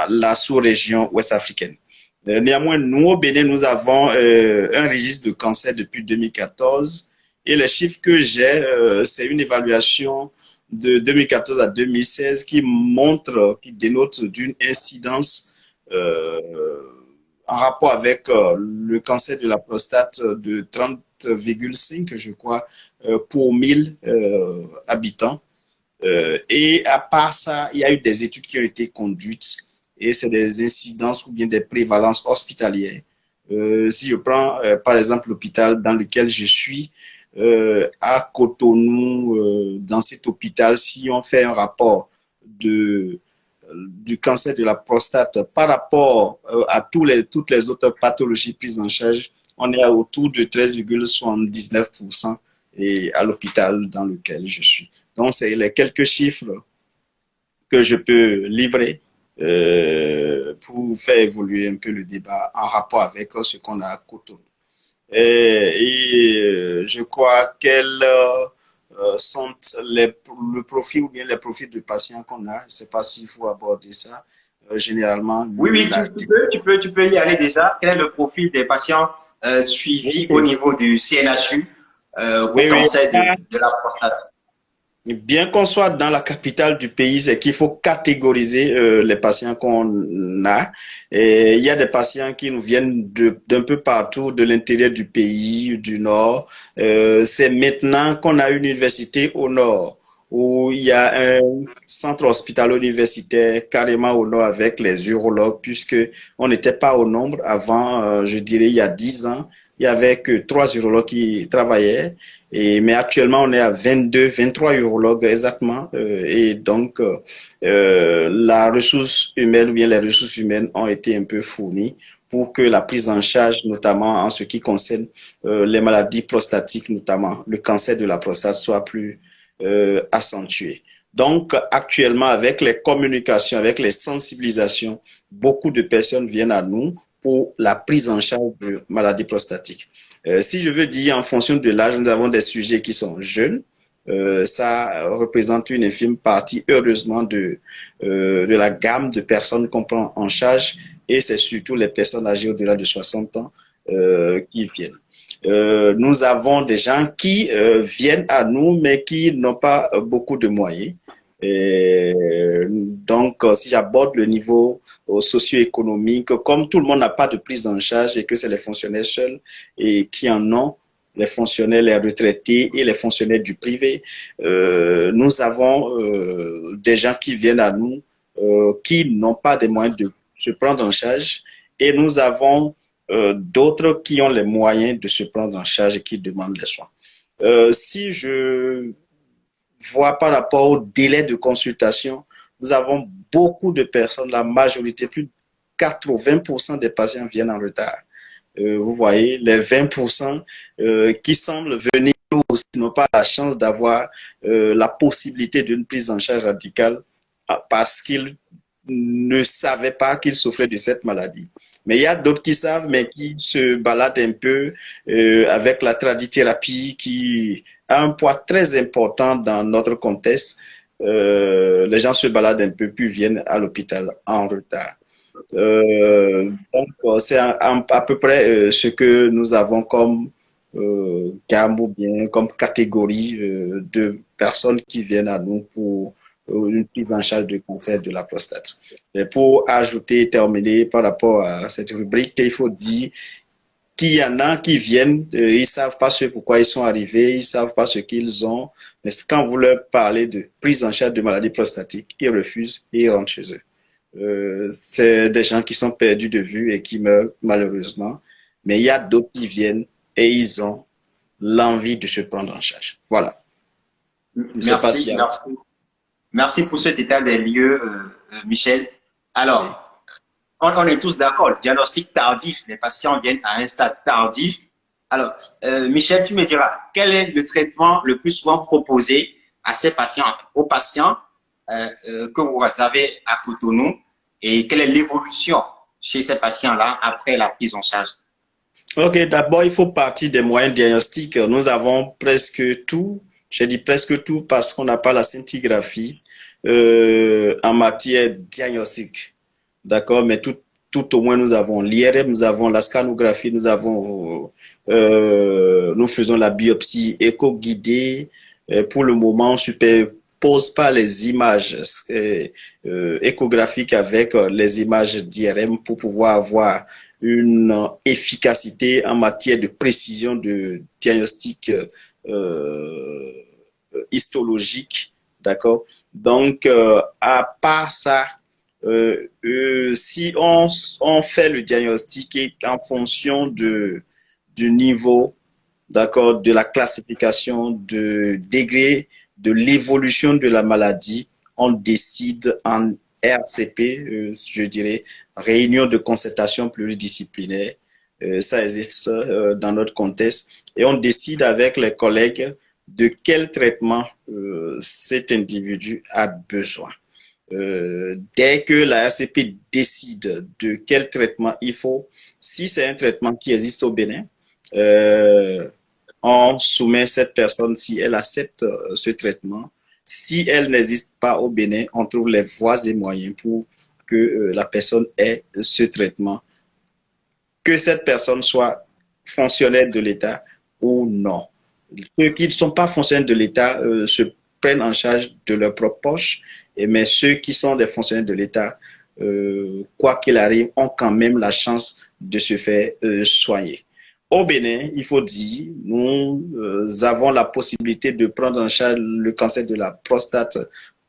la sous-région ouest-africaine. Néanmoins, nous, au Bénin, nous avons un registre de cancer depuis 2014 et les chiffres que j'ai, c'est une évaluation de 2014 à 2016 qui dénote d'une incidence en rapport avec le cancer de la prostate de 30,5, je crois, pour 1000 habitants. Et à part ça, il y a eu des études qui ont été conduites et c'est des incidences ou bien des prévalences hospitalières. Si je prends par exemple l'hôpital dans lequel je suis, à Cotonou, dans cet hôpital, si on fait un rapport du cancer de la prostate par rapport à toutes les autres pathologies prises en charge, on est autour de 13,79% et à l'hôpital dans lequel je suis. Donc, c'est les quelques chiffres que je peux livrer pour faire évoluer un peu le débat en rapport avec ce qu'on a à Cotonou. Et je crois quels sont le profil ou bien les profils de patients qu'on a. Je ne sais pas s'il faut aborder ça. Généralement. Oui, tu peux y aller déjà. Quel est le profil des patients suivis au niveau du CNHU au cancer de la prostate? Bien qu'on soit dans la capitale du pays, c'est qu'il faut catégoriser les patients qu'on a. Et il y a des patients qui nous viennent d'un peu partout, de l'intérieur du pays, du nord. C'est maintenant qu'on a une université au nord, où il y a un centre hospitalo-universitaire carrément au nord avec les urologues, puisque on n'était pas au nombre avant, je dirais, il y a 10 ans. Il y avait que 3 urologues qui travaillaient. Mais actuellement, on est à 22, 23 urologues exactement. Et donc, la ressource humaine ou bien les ressources humaines ont été un peu fournies pour que la prise en charge, notamment en ce qui concerne les maladies prostatiques, notamment le cancer de la prostate, soit plus accentuée. Donc, actuellement, avec les communications, avec les sensibilisations, beaucoup de personnes viennent à nous pour la prise en charge de maladies prostatiques. Si je veux dire en fonction de l'âge, nous avons des sujets qui sont jeunes. Ça représente une infime partie, heureusement, de la gamme de personnes qu'on prend en charge. Et c'est surtout les personnes âgées au-delà de 60 ans qui viennent. Nous avons des gens qui viennent à nous, mais qui n'ont pas beaucoup de moyens. Et donc, si j'aborde le niveau socio-économique, comme tout le monde n'a pas de prise en charge et que c'est les fonctionnaires seuls et qui en ont, les fonctionnaires, les retraités et les fonctionnaires du privé, nous avons des gens qui viennent à nous qui n'ont pas les moyens de se prendre en charge et nous avons d'autres qui ont les moyens de se prendre en charge et qui demandent les soins. Si je vois par rapport au délai de consultation, nous avons beaucoup de personnes, la majorité, plus de 80% des patients viennent en retard. Vous voyez, les 20% qui semblent venir aussi n'ont pas la chance d'avoir la possibilité d'une prise en charge radicale parce qu'ils ne savaient pas qu'ils souffraient de cette maladie. Mais il y a d'autres qui savent, mais qui se baladent un peu avec la tradithérapie qui a un poids très important dans notre contexte. Les gens se baladent un peu, puis viennent à l'hôpital en retard. Donc, c'est à peu près ce que nous avons comme gamme ou bien comme catégorie de personnes qui viennent à nous pour une prise en charge du cancer de la prostate. Et pour ajouter et terminer par rapport à cette rubrique, il faut dire qu'il y en a qui viennent, ils savent pas ce pourquoi ils sont arrivés, ils savent pas ce qu'ils ont, mais quand vous leur parlez de prise en charge de maladies prostatiques, ils refusent et ils rentrent chez eux. C'est des gens qui sont perdus de vue et qui meurent malheureusement, mais il y a d'autres qui viennent et ils ont l'envie de se prendre en charge. Voilà. Merci, merci. Merci pour cet état des lieux, Michel. Alors, on est tous d'accord, le diagnostic tardif, les patients viennent à un stade tardif. Alors, Michel, tu me diras, quel est le traitement le plus souvent proposé à ces patients, aux patients que vous avez à Cotonou, et quelle est l'évolution chez ces patients-là après la prise en charge? Ok, d'abord, il faut partir des moyens diagnostiques. Nous avons presque tout. J'ai dit presque tout parce qu'on n'a pas la scintigraphie en matière diagnostique. D'accord, mais tout au moins, nous avons l'IRM, nous avons la scanographie, nous faisons la biopsie éco-guidée. Pour le moment, on superpose pas les images échographiques avec les images d'IRM pour pouvoir avoir une efficacité en matière de précision de diagnostic histologique, d'accord? Donc, à part ça, si on fait le diagnostic et en fonction du niveau, d'accord, de la classification, de degré de l'évolution de la maladie, on décide en RCP, je dirais, réunion de concertation pluridisciplinaire. Ça existe dans notre contexte. Et on décide avec les collègues de quel traitement cet individu a besoin. Dès que la RCP décide de quel traitement il faut, si c'est un traitement qui existe au Bénin, on soumet cette personne si elle accepte ce traitement. Si elle n'existe pas au Bénin, on trouve les voies et moyens pour que la personne ait ce traitement. Que cette personne soit fonctionnaire de l'État ou non. Ceux qui ne sont pas fonctionnaires de l'État se prennent en charge de leur propre poche, mais ceux qui sont des fonctionnaires de l'État, quoi qu'il arrive, ont quand même la chance de se faire soigner. Au Bénin, il faut dire, nous avons la possibilité de prendre en charge le cancer de la prostate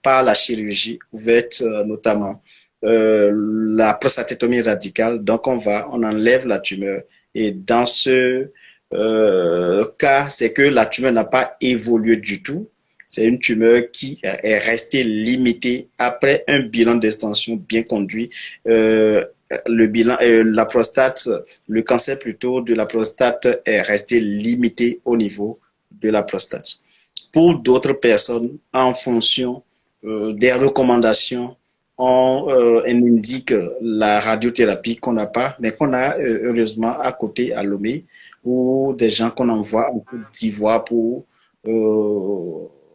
par la chirurgie ouverte, notamment la prostatétomie radicale. Donc, on enlève la tumeur. Et dans ce cas, c'est que la tumeur n'a pas évolué du tout. C'est une tumeur qui est restée limitée après un bilan d'extension bien conduit. Le bilan, la prostate, le cancer plutôt de la prostate est resté limité au niveau de la prostate. Pour d'autres personnes, en fonction des recommandations, on indique la radiothérapie qu'on n'a pas, mais qu'on a heureusement à côté à Lomé, ou des gens qu'on envoie en Côte d'Ivoire pour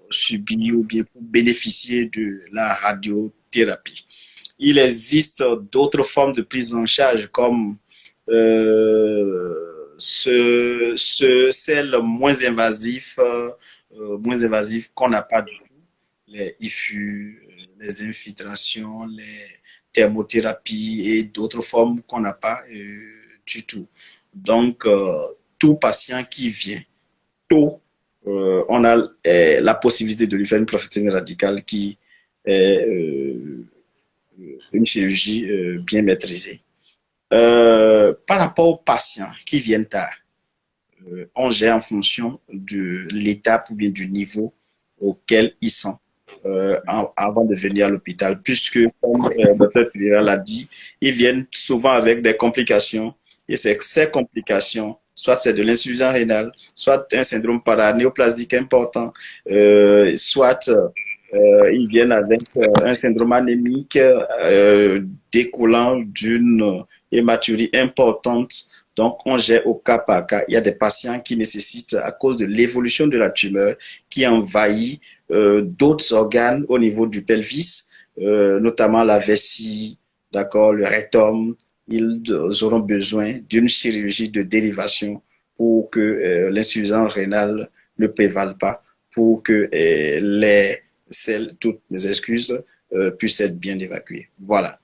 subir ou bien pour bénéficier de la radiothérapie. Il existe d'autres formes de prise en charge comme celles moins invasives qu'on n'a pas du tout, les IFU, les infiltrations, les thermothérapies et d'autres formes qu'on n'a pas du tout. Donc, tout patient qui vient tôt, on a la possibilité de lui faire une prostatectomie radicale qui est une chirurgie bien maîtrisée. Par rapport aux patients qui viennent tard, on gère en fonction de l'étape ou bien du niveau auquel ils sont avant de venir à l'hôpital, puisque, comme le docteur Pereira l'a dit, ils viennent souvent avec des complications, et c'est ces complications, soit c'est de l'insuffisance rénale, soit un syndrome paranéoplasique important, soit ils viennent avec un syndrome anémique découlant d'une hématurie importante. Donc, on gère au cas par cas. Il y a des patients qui nécessitent, à cause de l'évolution de la tumeur, qui envahit d'autres organes au niveau du pelvis, notamment la vessie, d'accord, le rectum. Ils auront besoin d'une chirurgie de dérivation pour que l'insuffisance rénale ne prévale pas, pour que toutes mes excuses puissent être bien évacuées. Voilà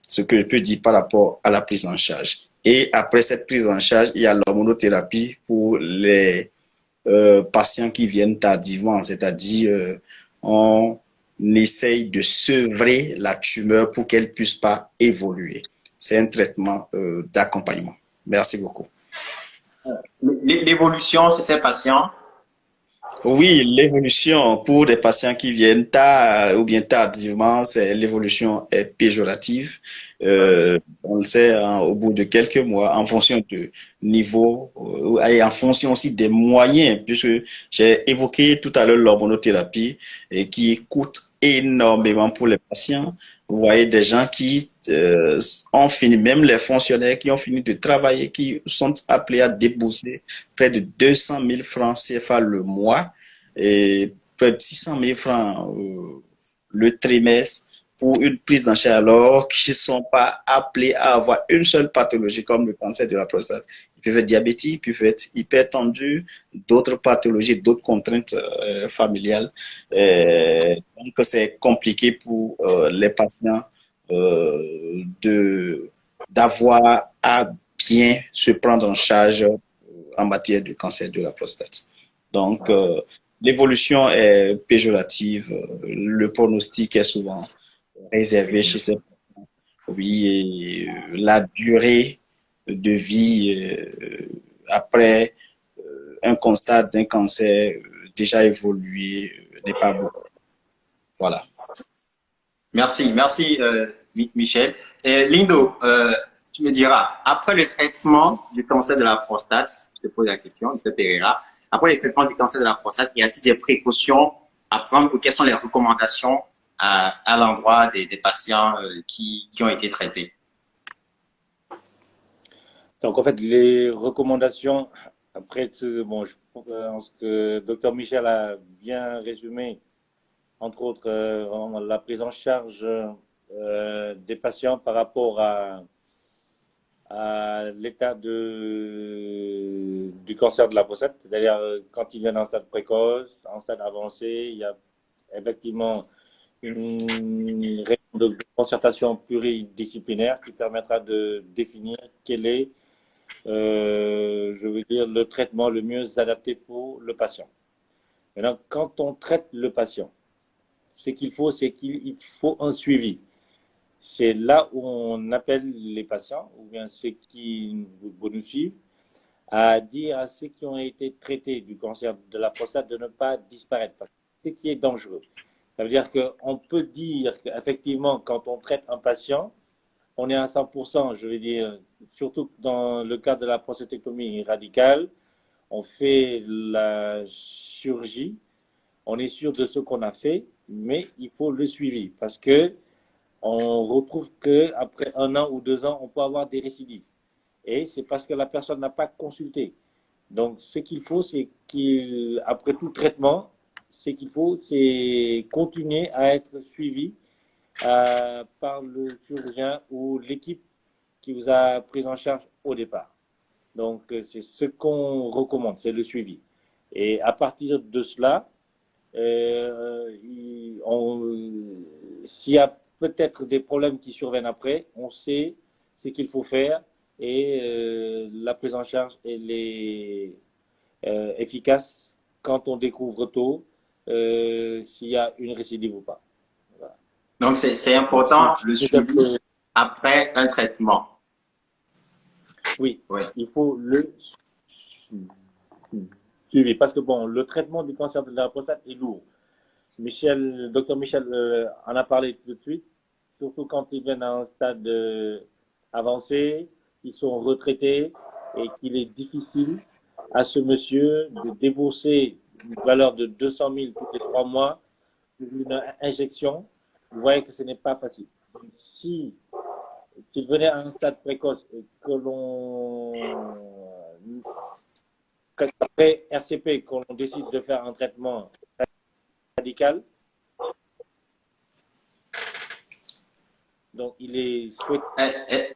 ce que je peux dire par rapport à la prise en charge. Et après cette prise en charge, il y a l'hormonothérapie pour les patients qui viennent tardivement, c'est-à-dire on essaye de sevrer la tumeur pour qu'elle ne puisse pas évoluer. C'est un traitement d'accompagnement. Merci beaucoup. L'évolution chez ces patients? Oui, l'évolution pour des patients qui viennent tard ou bien tardivement, l'évolution est péjorative. On le sait au bout de quelques mois, en fonction du niveau et en fonction aussi des moyens, puisque j'ai évoqué tout à l'heure l'hormonothérapie et qui coûte énormément pour les patients. Vous voyez des gens qui ont fini, même les fonctionnaires qui ont fini de travailler, qui sont appelés à débourser près de 200 000 francs CFA le mois et près de 600 000 francs le trimestre pour une prise en charge alors qu'ils ne sont pas appelés à avoir une seule pathologie comme le cancer de la prostate. Ils peuvent être diabétiques, ils peuvent être hypertendus, d'autres pathologies, d'autres contraintes familiales. Donc, c'est compliqué pour les patients d'avoir à bien se prendre en charge en matière de cancer de la prostate. Donc, l'évolution est péjorative, le pronostic est souvent réservé chez ces patients. Oui, et la durée de vie après un constat d'un cancer déjà évolué n'est pas beaucoup. Voilà. Merci, merci Michel. Et Lindo, tu me diras, après le traitement du cancer de la prostate, je te pose la question, M. Pereira, après le traitement du cancer de la prostate, y a-t-il des précautions à prendre ou quelles sont les recommandations à l'endroit des patients qui ont été traités? Donc, en fait, les recommandations, après, bon, je pense que Dr Michel a bien résumé, entre autres, la prise en charge des patients par rapport à l'état du cancer de la prostate, c'est-à-dire quand ils viennent en stade précoce, en stade avancé, il y a effectivement une réunion de concertation pluridisciplinaire qui permettra de définir quel est, je veux dire, le traitement le mieux adapté pour le patient. Maintenant, quand on traite le patient, ce qu'il faut, c'est qu'il faut un suivi. C'est là où on appelle les patients, ou bien ceux qui nous suivent, à dire à ceux qui ont été traités du cancer de la prostate de ne pas disparaître. Parce que c'est ce qui est dangereux. Ça veut dire qu'on peut dire qu'effectivement, quand on traite un patient, on est à 100%, je veux dire, surtout dans le cas de la prostatectomie radicale, on fait la chirurgie, on est sûr de ce qu'on a fait, mais il faut le suivi parce que on retrouve qu'après 1 an ou 2 ans, on peut avoir des récidives. Et c'est parce que la personne n'a pas consulté. Donc, ce qu'il faut, c'est qu'après tout traitement, ce qu'il faut, c'est continuer à être suivi par le chirurgien ou l'équipe qui vous a pris en charge au départ. Donc, c'est ce qu'on recommande, c'est le suivi. Et à partir de cela, s'il y a peut-être des problèmes qui surviennent après, on sait ce qu'il faut faire et la prise en charge elle est efficace quand on découvre tôt s'il y a une récidive ou pas. Voilà. Donc, c'est important le suivi après un traitement. Oui, Ouais. il faut le suivi parce que bon, le traitement du cancer de la prostate est lourd. Docteur Michel en a parlé tout de suite, surtout quand ils viennent à un stade avancé, ils sont retraités et qu'il est difficile à ce monsieur de débourser une valeur de 200 000 tous les 3 mois pour une injection. Vous voyez que ce n'est pas facile. Donc, s'il venait à un stade précoce et que après RCP, qu'on décide de faire un traitement radical, donc il est souhaitable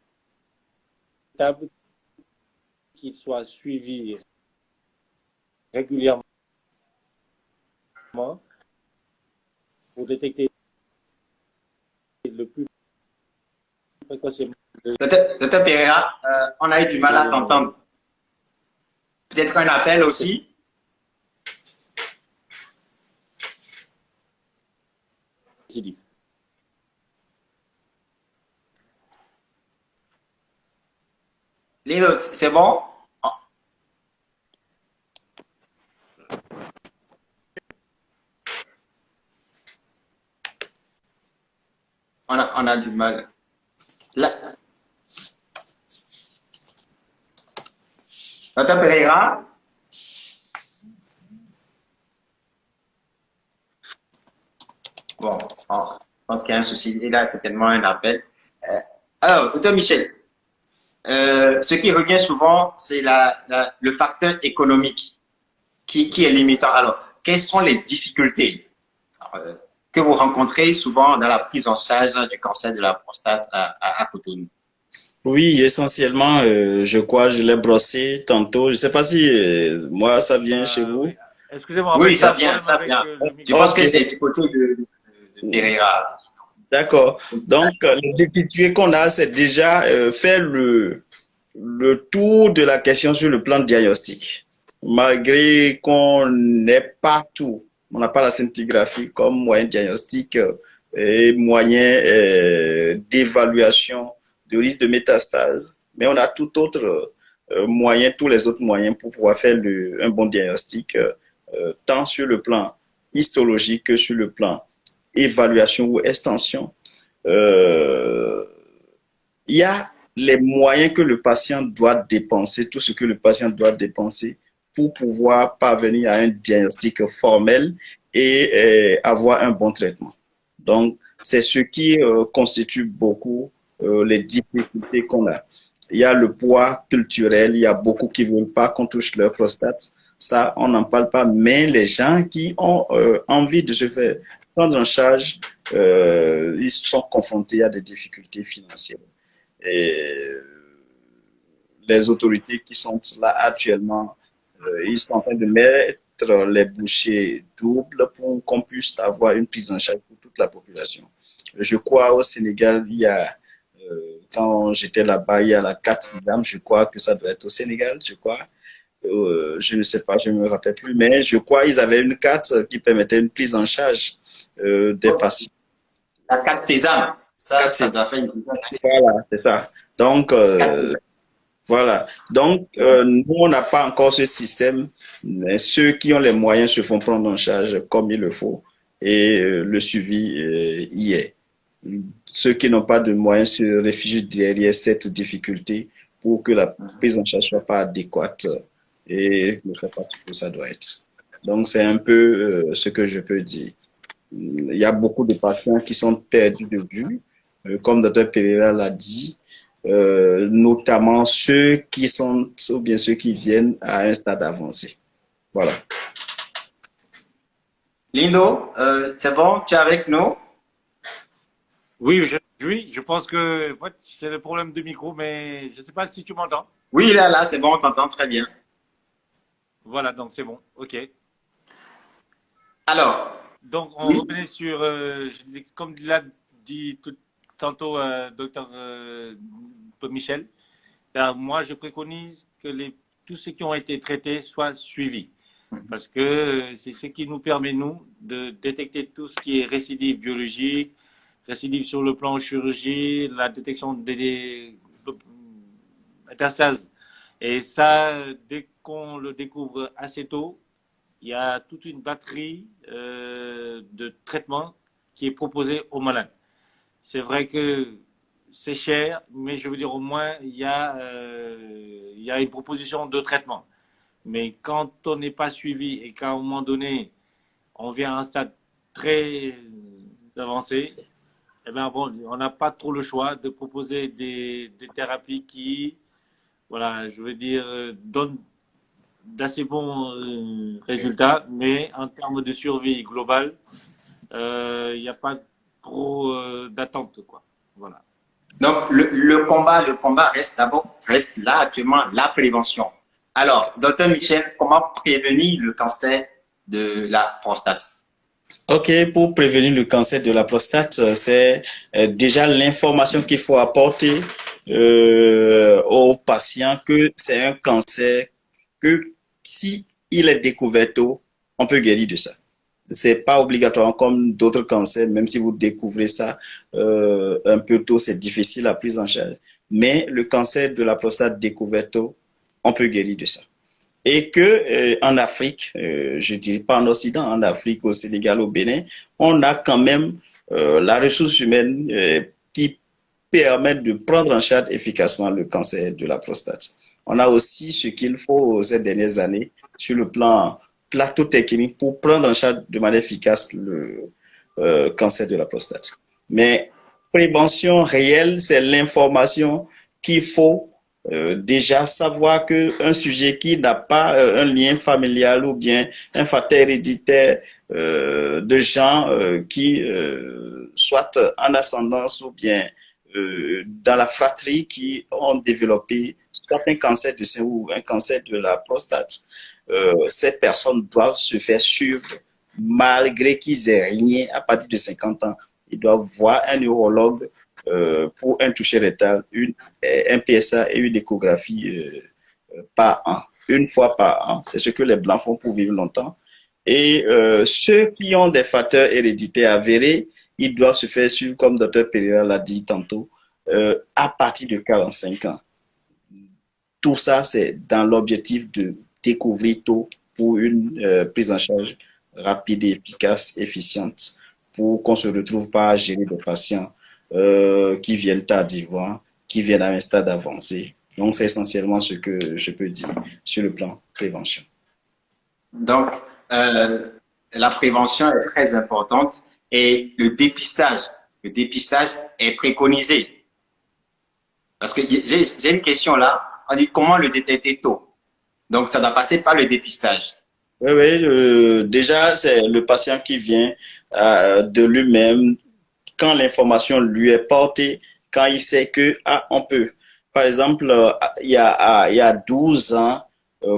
qu'il soit suivi régulièrement pour détecter le plus précocement. Docteur Pereira, on a eu du mal à t'entendre. Peut-être un appel aussi. Les autres, c'est bon? On a du mal. Là. Docteur Pereira? Bon, je pense qu'il y a un souci. Il a certainement un appel. Alors, docteur Michel, ce qui revient souvent, c'est le facteur économique qui est limitant. Alors, quelles sont les difficultés que vous rencontrez souvent dans la prise en charge du cancer de la prostate à Cotonou? Oui, essentiellement, je crois, je l'ai brossé tantôt. Je ne sais pas si moi, ça vient chez vous. Oui. Excusez-moi. Oui, ça vient, ça vient. Je pense que c'est du côté de Pereira. D'accord. Donc, les difficultés qu'on a, c'est déjà faire le tour de la question sur le plan diagnostique. Malgré qu'on n'ait pas tout, on n'a pas la scintigraphie comme moyen diagnostique et moyen d'évaluation de risque de métastase, mais on a tout autre moyen, tous les autres moyens pour pouvoir faire un bon diagnostic, tant sur le plan histologique que sur le plan évaluation ou extension. Il y a les moyens que le patient doit dépenser, tout ce que le patient doit dépenser pour pouvoir parvenir à un diagnostic formel et avoir un bon traitement. Donc, c'est ce qui constitue beaucoup les difficultés qu'on a. Il y a le poids culturel, il y a beaucoup qui ne veulent pas qu'on touche leur prostate. Ça, on n'en parle pas, mais les gens qui ont envie de se faire prendre en charge, ils sont confrontés à des difficultés financières. Et les autorités qui sont là actuellement ils sont en train de mettre les bouchées doubles pour qu'on puisse avoir une prise en charge pour toute la population. Je crois au Sénégal, quand j'étais là-bas, il y a la 4 je crois que ça doit être au Sénégal, je crois. Je ne sais pas, je ne me rappelle plus, mais je crois qu'ils avaient une carte qui permettait une prise en charge des patients. La 4 Sésame, ça Sésame. doit faire une... Voilà, c'est ça. Donc, voilà. Donc, nous, on n'a pas encore ce système, mais ceux qui ont les moyens se font prendre en charge comme il le faut et le suivi y est. Ceux qui n'ont pas de moyens se réfugient derrière cette difficulté pour que la prise en charge ne soit pas adéquate et ne soit pas ce que ça doit être. Donc, c'est un peu ce que je peux dire. Il y a beaucoup de patients qui sont perdus de vue, comme Dr Pereira l'a dit, notamment ceux qui sont, ou bien ceux qui viennent à un stade avancé. Voilà. Lindo, c'est bon, tu es avec nous? Oui, je pense que en fait, c'est le problème de micro, mais je ne sais pas si tu m'entends. Oui, là, c'est bon, on t'entend très bien. Voilà, donc c'est bon, ok. Alors, donc on oui. revenait sur, je disais, comme l'a dit tantôt docteur Michel, moi je préconise que tous ceux qui ont été traités soient suivis. Parce que c'est ce qui nous permet, nous, de détecter tout ce qui est récidive biologique, récidive sur le plan chirurgie, la détection des métastases. Et ça, dès qu'on le découvre assez tôt, il y a toute une batterie de traitements qui est proposée aux malades. C'est vrai que c'est cher, mais je veux dire au moins, il y a une proposition de traitement. Mais quand on n'est pas suivi et qu'à un moment donné, on vient à un stade très avancé, eh bien bon, on n'a pas trop le choix de proposer des thérapies qui, voilà, je veux dire, donnent d'assez bons résultats, mais en termes de survie globale, il n'y a pas trop d'attente, quoi. Voilà. Donc, le combat reste là actuellement, la prévention. Alors, docteur Michel, comment prévenir le cancer de la prostate? Ok, pour prévenir le cancer de la prostate, c'est déjà l'information qu'il faut apporter aux patients que c'est un cancer que si il est découvert tôt, on peut guérir de ça. C'est pas obligatoire comme d'autres cancers, même si vous découvrez ça un peu tôt, c'est difficile la prise en charge. Mais le cancer de la prostate découvert tôt, on peut guérir de ça. Et que en Afrique, je dirais pas en Occident, en Afrique, au Sénégal, au Bénin, on a quand même la ressource humaine qui permet de prendre en charge efficacement le cancer de la prostate. On a aussi ce qu'il faut ces dernières années sur le plan plateau-technique pour prendre en charge de manière efficace le cancer de la prostate. Mais prévention réelle, c'est l'information qu'il faut déjà savoir qu'un sujet qui n'a pas un lien familial ou bien un facteur héréditaire de gens qui soit en ascendance ou bien dans la fratrie qui ont développé soit un cancer du sein ou un cancer de la prostate, ces personnes doivent se faire suivre malgré qu'ils aient rien à partir de 50 ans. Ils doivent voir un neurologue pour un toucher rectal, un PSA et une échographie par an, une fois par an. C'est ce que les Blancs font pour vivre longtemps. Et ceux qui ont des facteurs héréditaires avérés, ils doivent se faire suivre, comme Dr Pereira l'a dit tantôt, à partir de 45 ans. Tout ça, c'est dans l'objectif de découvrir tôt pour une prise en charge rapide, efficace, efficiente, pour qu'on ne se retrouve pas à gérer des patients qui viennent tardivement, qui viennent à un stade avancé. Donc, c'est essentiellement ce que je peux dire sur le plan prévention. Donc, la prévention est très importante et le dépistage est préconisé. Parce que j'ai une question là, on dit comment le détecter tôt? Donc, ça doit passer par le dépistage. Oui, déjà, c'est le patient qui vient de lui-même, quand l'information lui est portée, quand il sait que on peut. Par exemple, il y a 12 ans,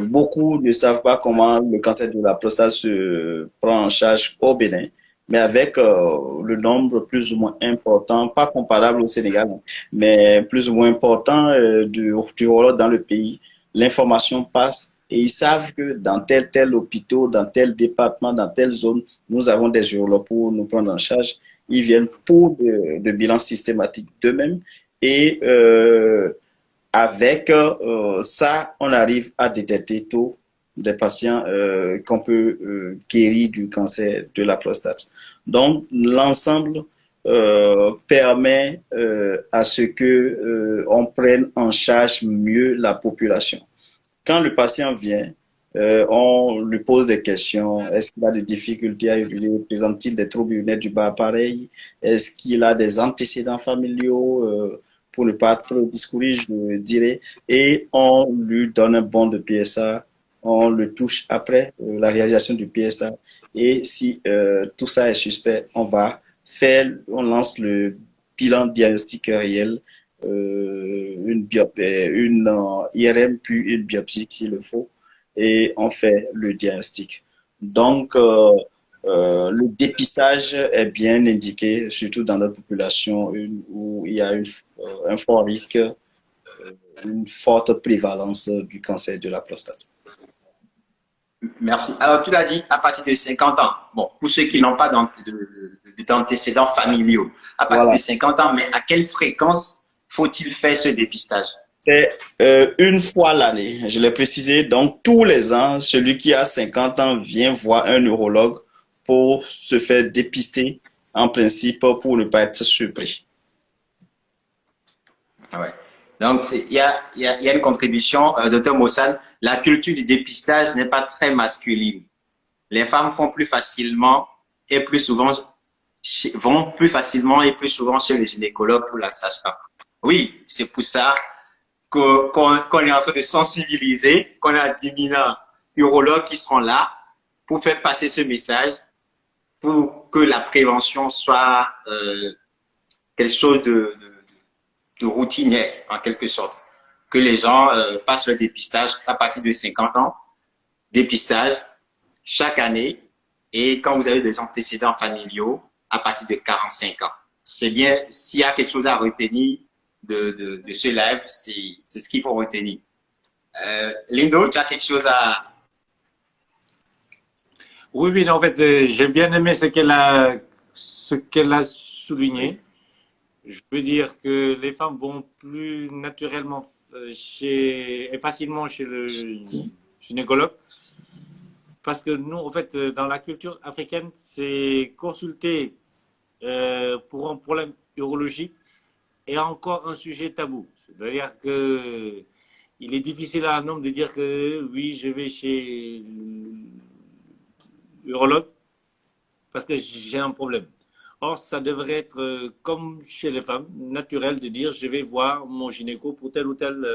beaucoup ne savent pas comment le cancer de la prostate se prend en charge au Bénin, mais avec le nombre plus ou moins important, pas comparable au Sénégal, mais plus ou moins important d'urologues dans le pays, l'information passe et ils savent que dans tel hôpital, dans tel département, dans telle zone, nous avons des urologues pour nous prendre en charge. Ils viennent pour de bilans systématiques d'eux-mêmes et avec ça, on arrive à détecter tôt des patients qu'on peut guérir du cancer de la prostate. Donc, l'ensemble permet à ce que on prenne en charge mieux la population. Quand le patient vient, on lui pose des questions. Est-ce qu'il a des difficultés à uriner? Présente-t-il des troubles urinaires du bas appareil? Est-ce qu'il a des antécédents familiaux? Pour ne pas trop discourir, je dirais. Et on lui donne un bon de PSA. On le touche après la réalisation du PSA. Et si tout ça est suspect, on lance le bilan diagnostique réel, une IRM puis une biopsie s'il le faut, et on fait le diagnostic. Donc, le dépistage est bien indiqué, surtout dans notre population où il y a un fort risque, une forte prévalence du cancer de la prostate. Merci. Alors, tu l'as dit, à partir de 50 ans. Bon, pour ceux qui n'ont pas d'antécédents familiaux, à partir de 50 ans, mais à quelle fréquence faut-il faire ce dépistage? C'est une fois l'année, je l'ai précisé. Donc, tous les ans, celui qui a 50 ans vient voir un neurologue pour se faire dépister, en principe, pour ne pas être surpris. Ouais. Donc, il y a une contribution, Dr Mossan. La culture du dépistage n'est pas très masculine. Les femmes font plus facilement et plus souvent, vont plus facilement et plus souvent chez le gynécologue pour la sage-femme. Oui, c'est pour ça qu'on est en train de sensibiliser, qu'on a 10 000 urologues qui seront là pour faire passer ce message, pour que la prévention soit quelque chose de routinier, en quelque sorte. Que les gens fassent le dépistage à partir de 50 ans, dépistage chaque année, et quand vous avez des antécédents familiaux, à partir de 45 ans. C'est bien, s'il y a quelque chose à retenir de ce live, c'est ce qu'il faut retenir. Lindo, tu as quelque chose à... Oui, en fait, j'ai bien aimé ce qu'elle a souligné. Je veux dire que les femmes vont plus naturellement et facilement chez le gynécologue. Parce que nous, en fait, dans la culture africaine, c'est consulter pour un problème urologique est encore un sujet tabou. C'est-à-dire que il est difficile à un homme de dire que oui, je vais chez l'urologue parce que j'ai un problème. Or, ça devrait être comme chez les femmes, naturel de dire je vais voir mon gynéco pour tel ou tel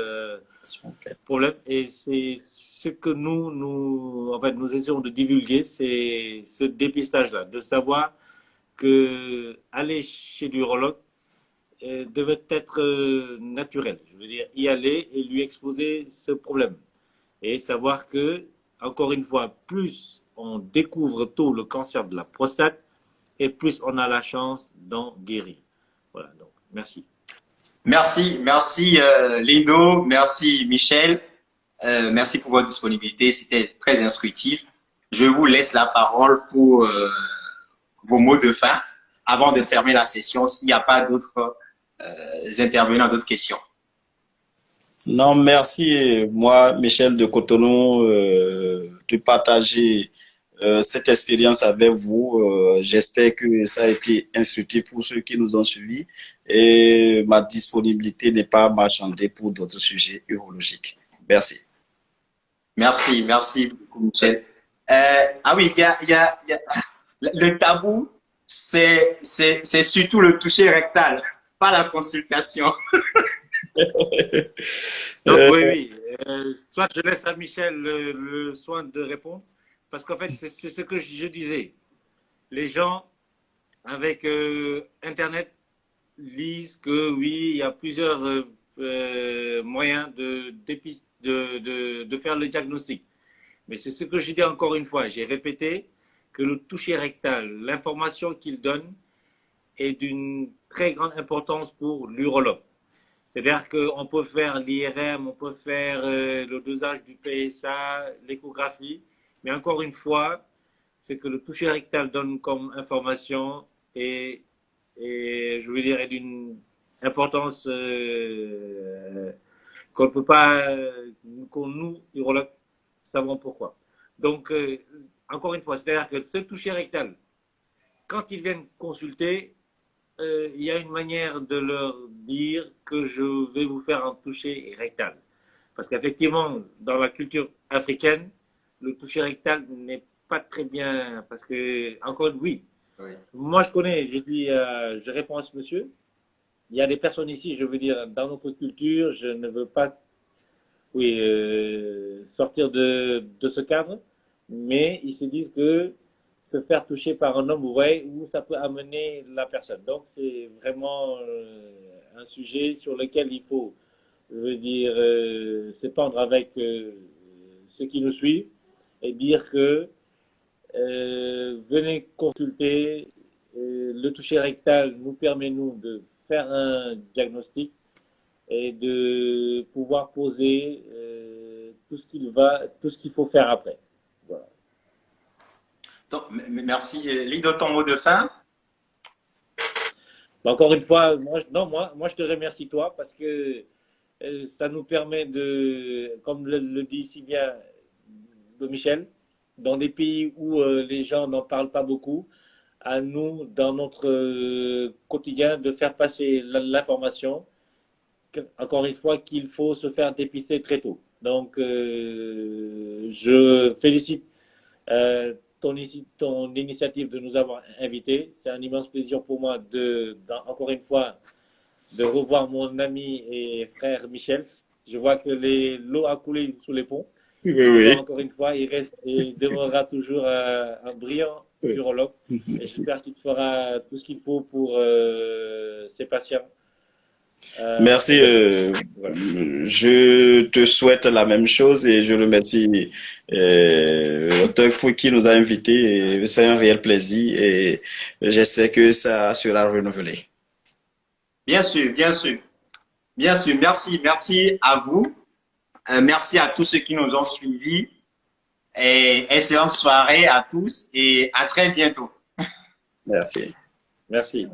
problème. Et c'est ce que en fait, nous essayons de divulguer, c'est ce dépistage-là, de savoir que aller chez l'urologue devait être naturel. Je veux dire, y aller et lui exposer ce problème. Et savoir que, encore une fois, plus on découvre tôt le cancer de la prostate, et plus on a la chance d'en guérir. Voilà, donc, merci. Merci Lindo, merci Michel, merci pour votre disponibilité, c'était très instructif. Je vous laisse la parole pour vos mots de fin avant de fermer la session s'il n'y a pas d'autres intervenants, d'autres questions. Non, merci, moi, Michel de Cotonou, de partager cette expérience avec vous. J'espère que ça a été instructif pour ceux qui nous ont suivis et ma disponibilité n'est pas marchandée pour d'autres sujets urologiques. Merci. Merci beaucoup, Michel. Ah oui, le tabou, c'est surtout le toucher rectal, pas la consultation. Donc, oui. Soit je laisse à Michel le soin de répondre, parce qu'en fait, c'est ce que je disais. Les gens, avec Internet, lisent que oui, il y a plusieurs moyen de faire le diagnostic. Mais c'est ce que j'ai dit encore une fois, j'ai répété que le toucher rectal, l'information qu'il donne est d'une très grande importance pour l'urologue. C'est-à-dire qu'on peut faire l'IRM, on peut faire le dosage du PSA, l'échographie, mais encore une fois, c'est que le toucher rectal donne comme information et je veux dire, est d'une importance qu'on ne peut pas, qu'on nous, urologues, savons pourquoi. Donc, encore une fois, c'est-à-dire que ce toucher rectal, quand ils viennent consulter, il y a une manière de leur dire que je vais vous faire un toucher rectal. Parce qu'effectivement, dans la culture africaine, le toucher rectal n'est pas très bien, parce que, encore, oui. Moi, je connais, j'ai dit, je réponds à ce monsieur. Il y a des personnes ici, je veux dire, dans notre culture, je ne veux pas, oui, sortir de ce cadre, mais ils se disent que se faire toucher par un homme, vous voyez, où ça peut amener la personne. Donc, c'est vraiment un sujet sur lequel il faut, je veux dire, s'épandre avec ceux qui nous suivent et dire que venez consulter. Le toucher rectal nous permet, nous, de faire un diagnostic et de pouvoir poser tout ce qu'il faut faire après. Voilà. Donc, merci. Lido, ton mot de fin? Encore une fois, moi, je te remercie toi parce que ça nous permet de, comme le dit si bien Michel, dans des pays où les gens n'en parlent pas beaucoup, à nous, dans notre quotidien, de faire passer l'information, encore une fois, qu'il faut se faire dépister très tôt. Donc, je félicite ton initiative de nous avoir invités. C'est un immense plaisir pour moi encore une fois, de revoir mon ami et frère Michel. Je vois que l'eau a coulé sous les ponts. Oui, oui. Donc, encore une fois, il demeurera toujours un brillant urologue. Et j'espère qu'il fera tout ce qu'il faut pour ses patients. Merci. Voilà. Je te souhaite la même chose et je remercie l'auteur qui nous a invités. C'est un réel plaisir et j'espère que ça sera renouvelé. Bien sûr, bien sûr. Bien sûr. Merci à vous. Merci à tous ceux qui nous ont suivis. Et excellente soirée à tous et à très bientôt. Merci. Merci.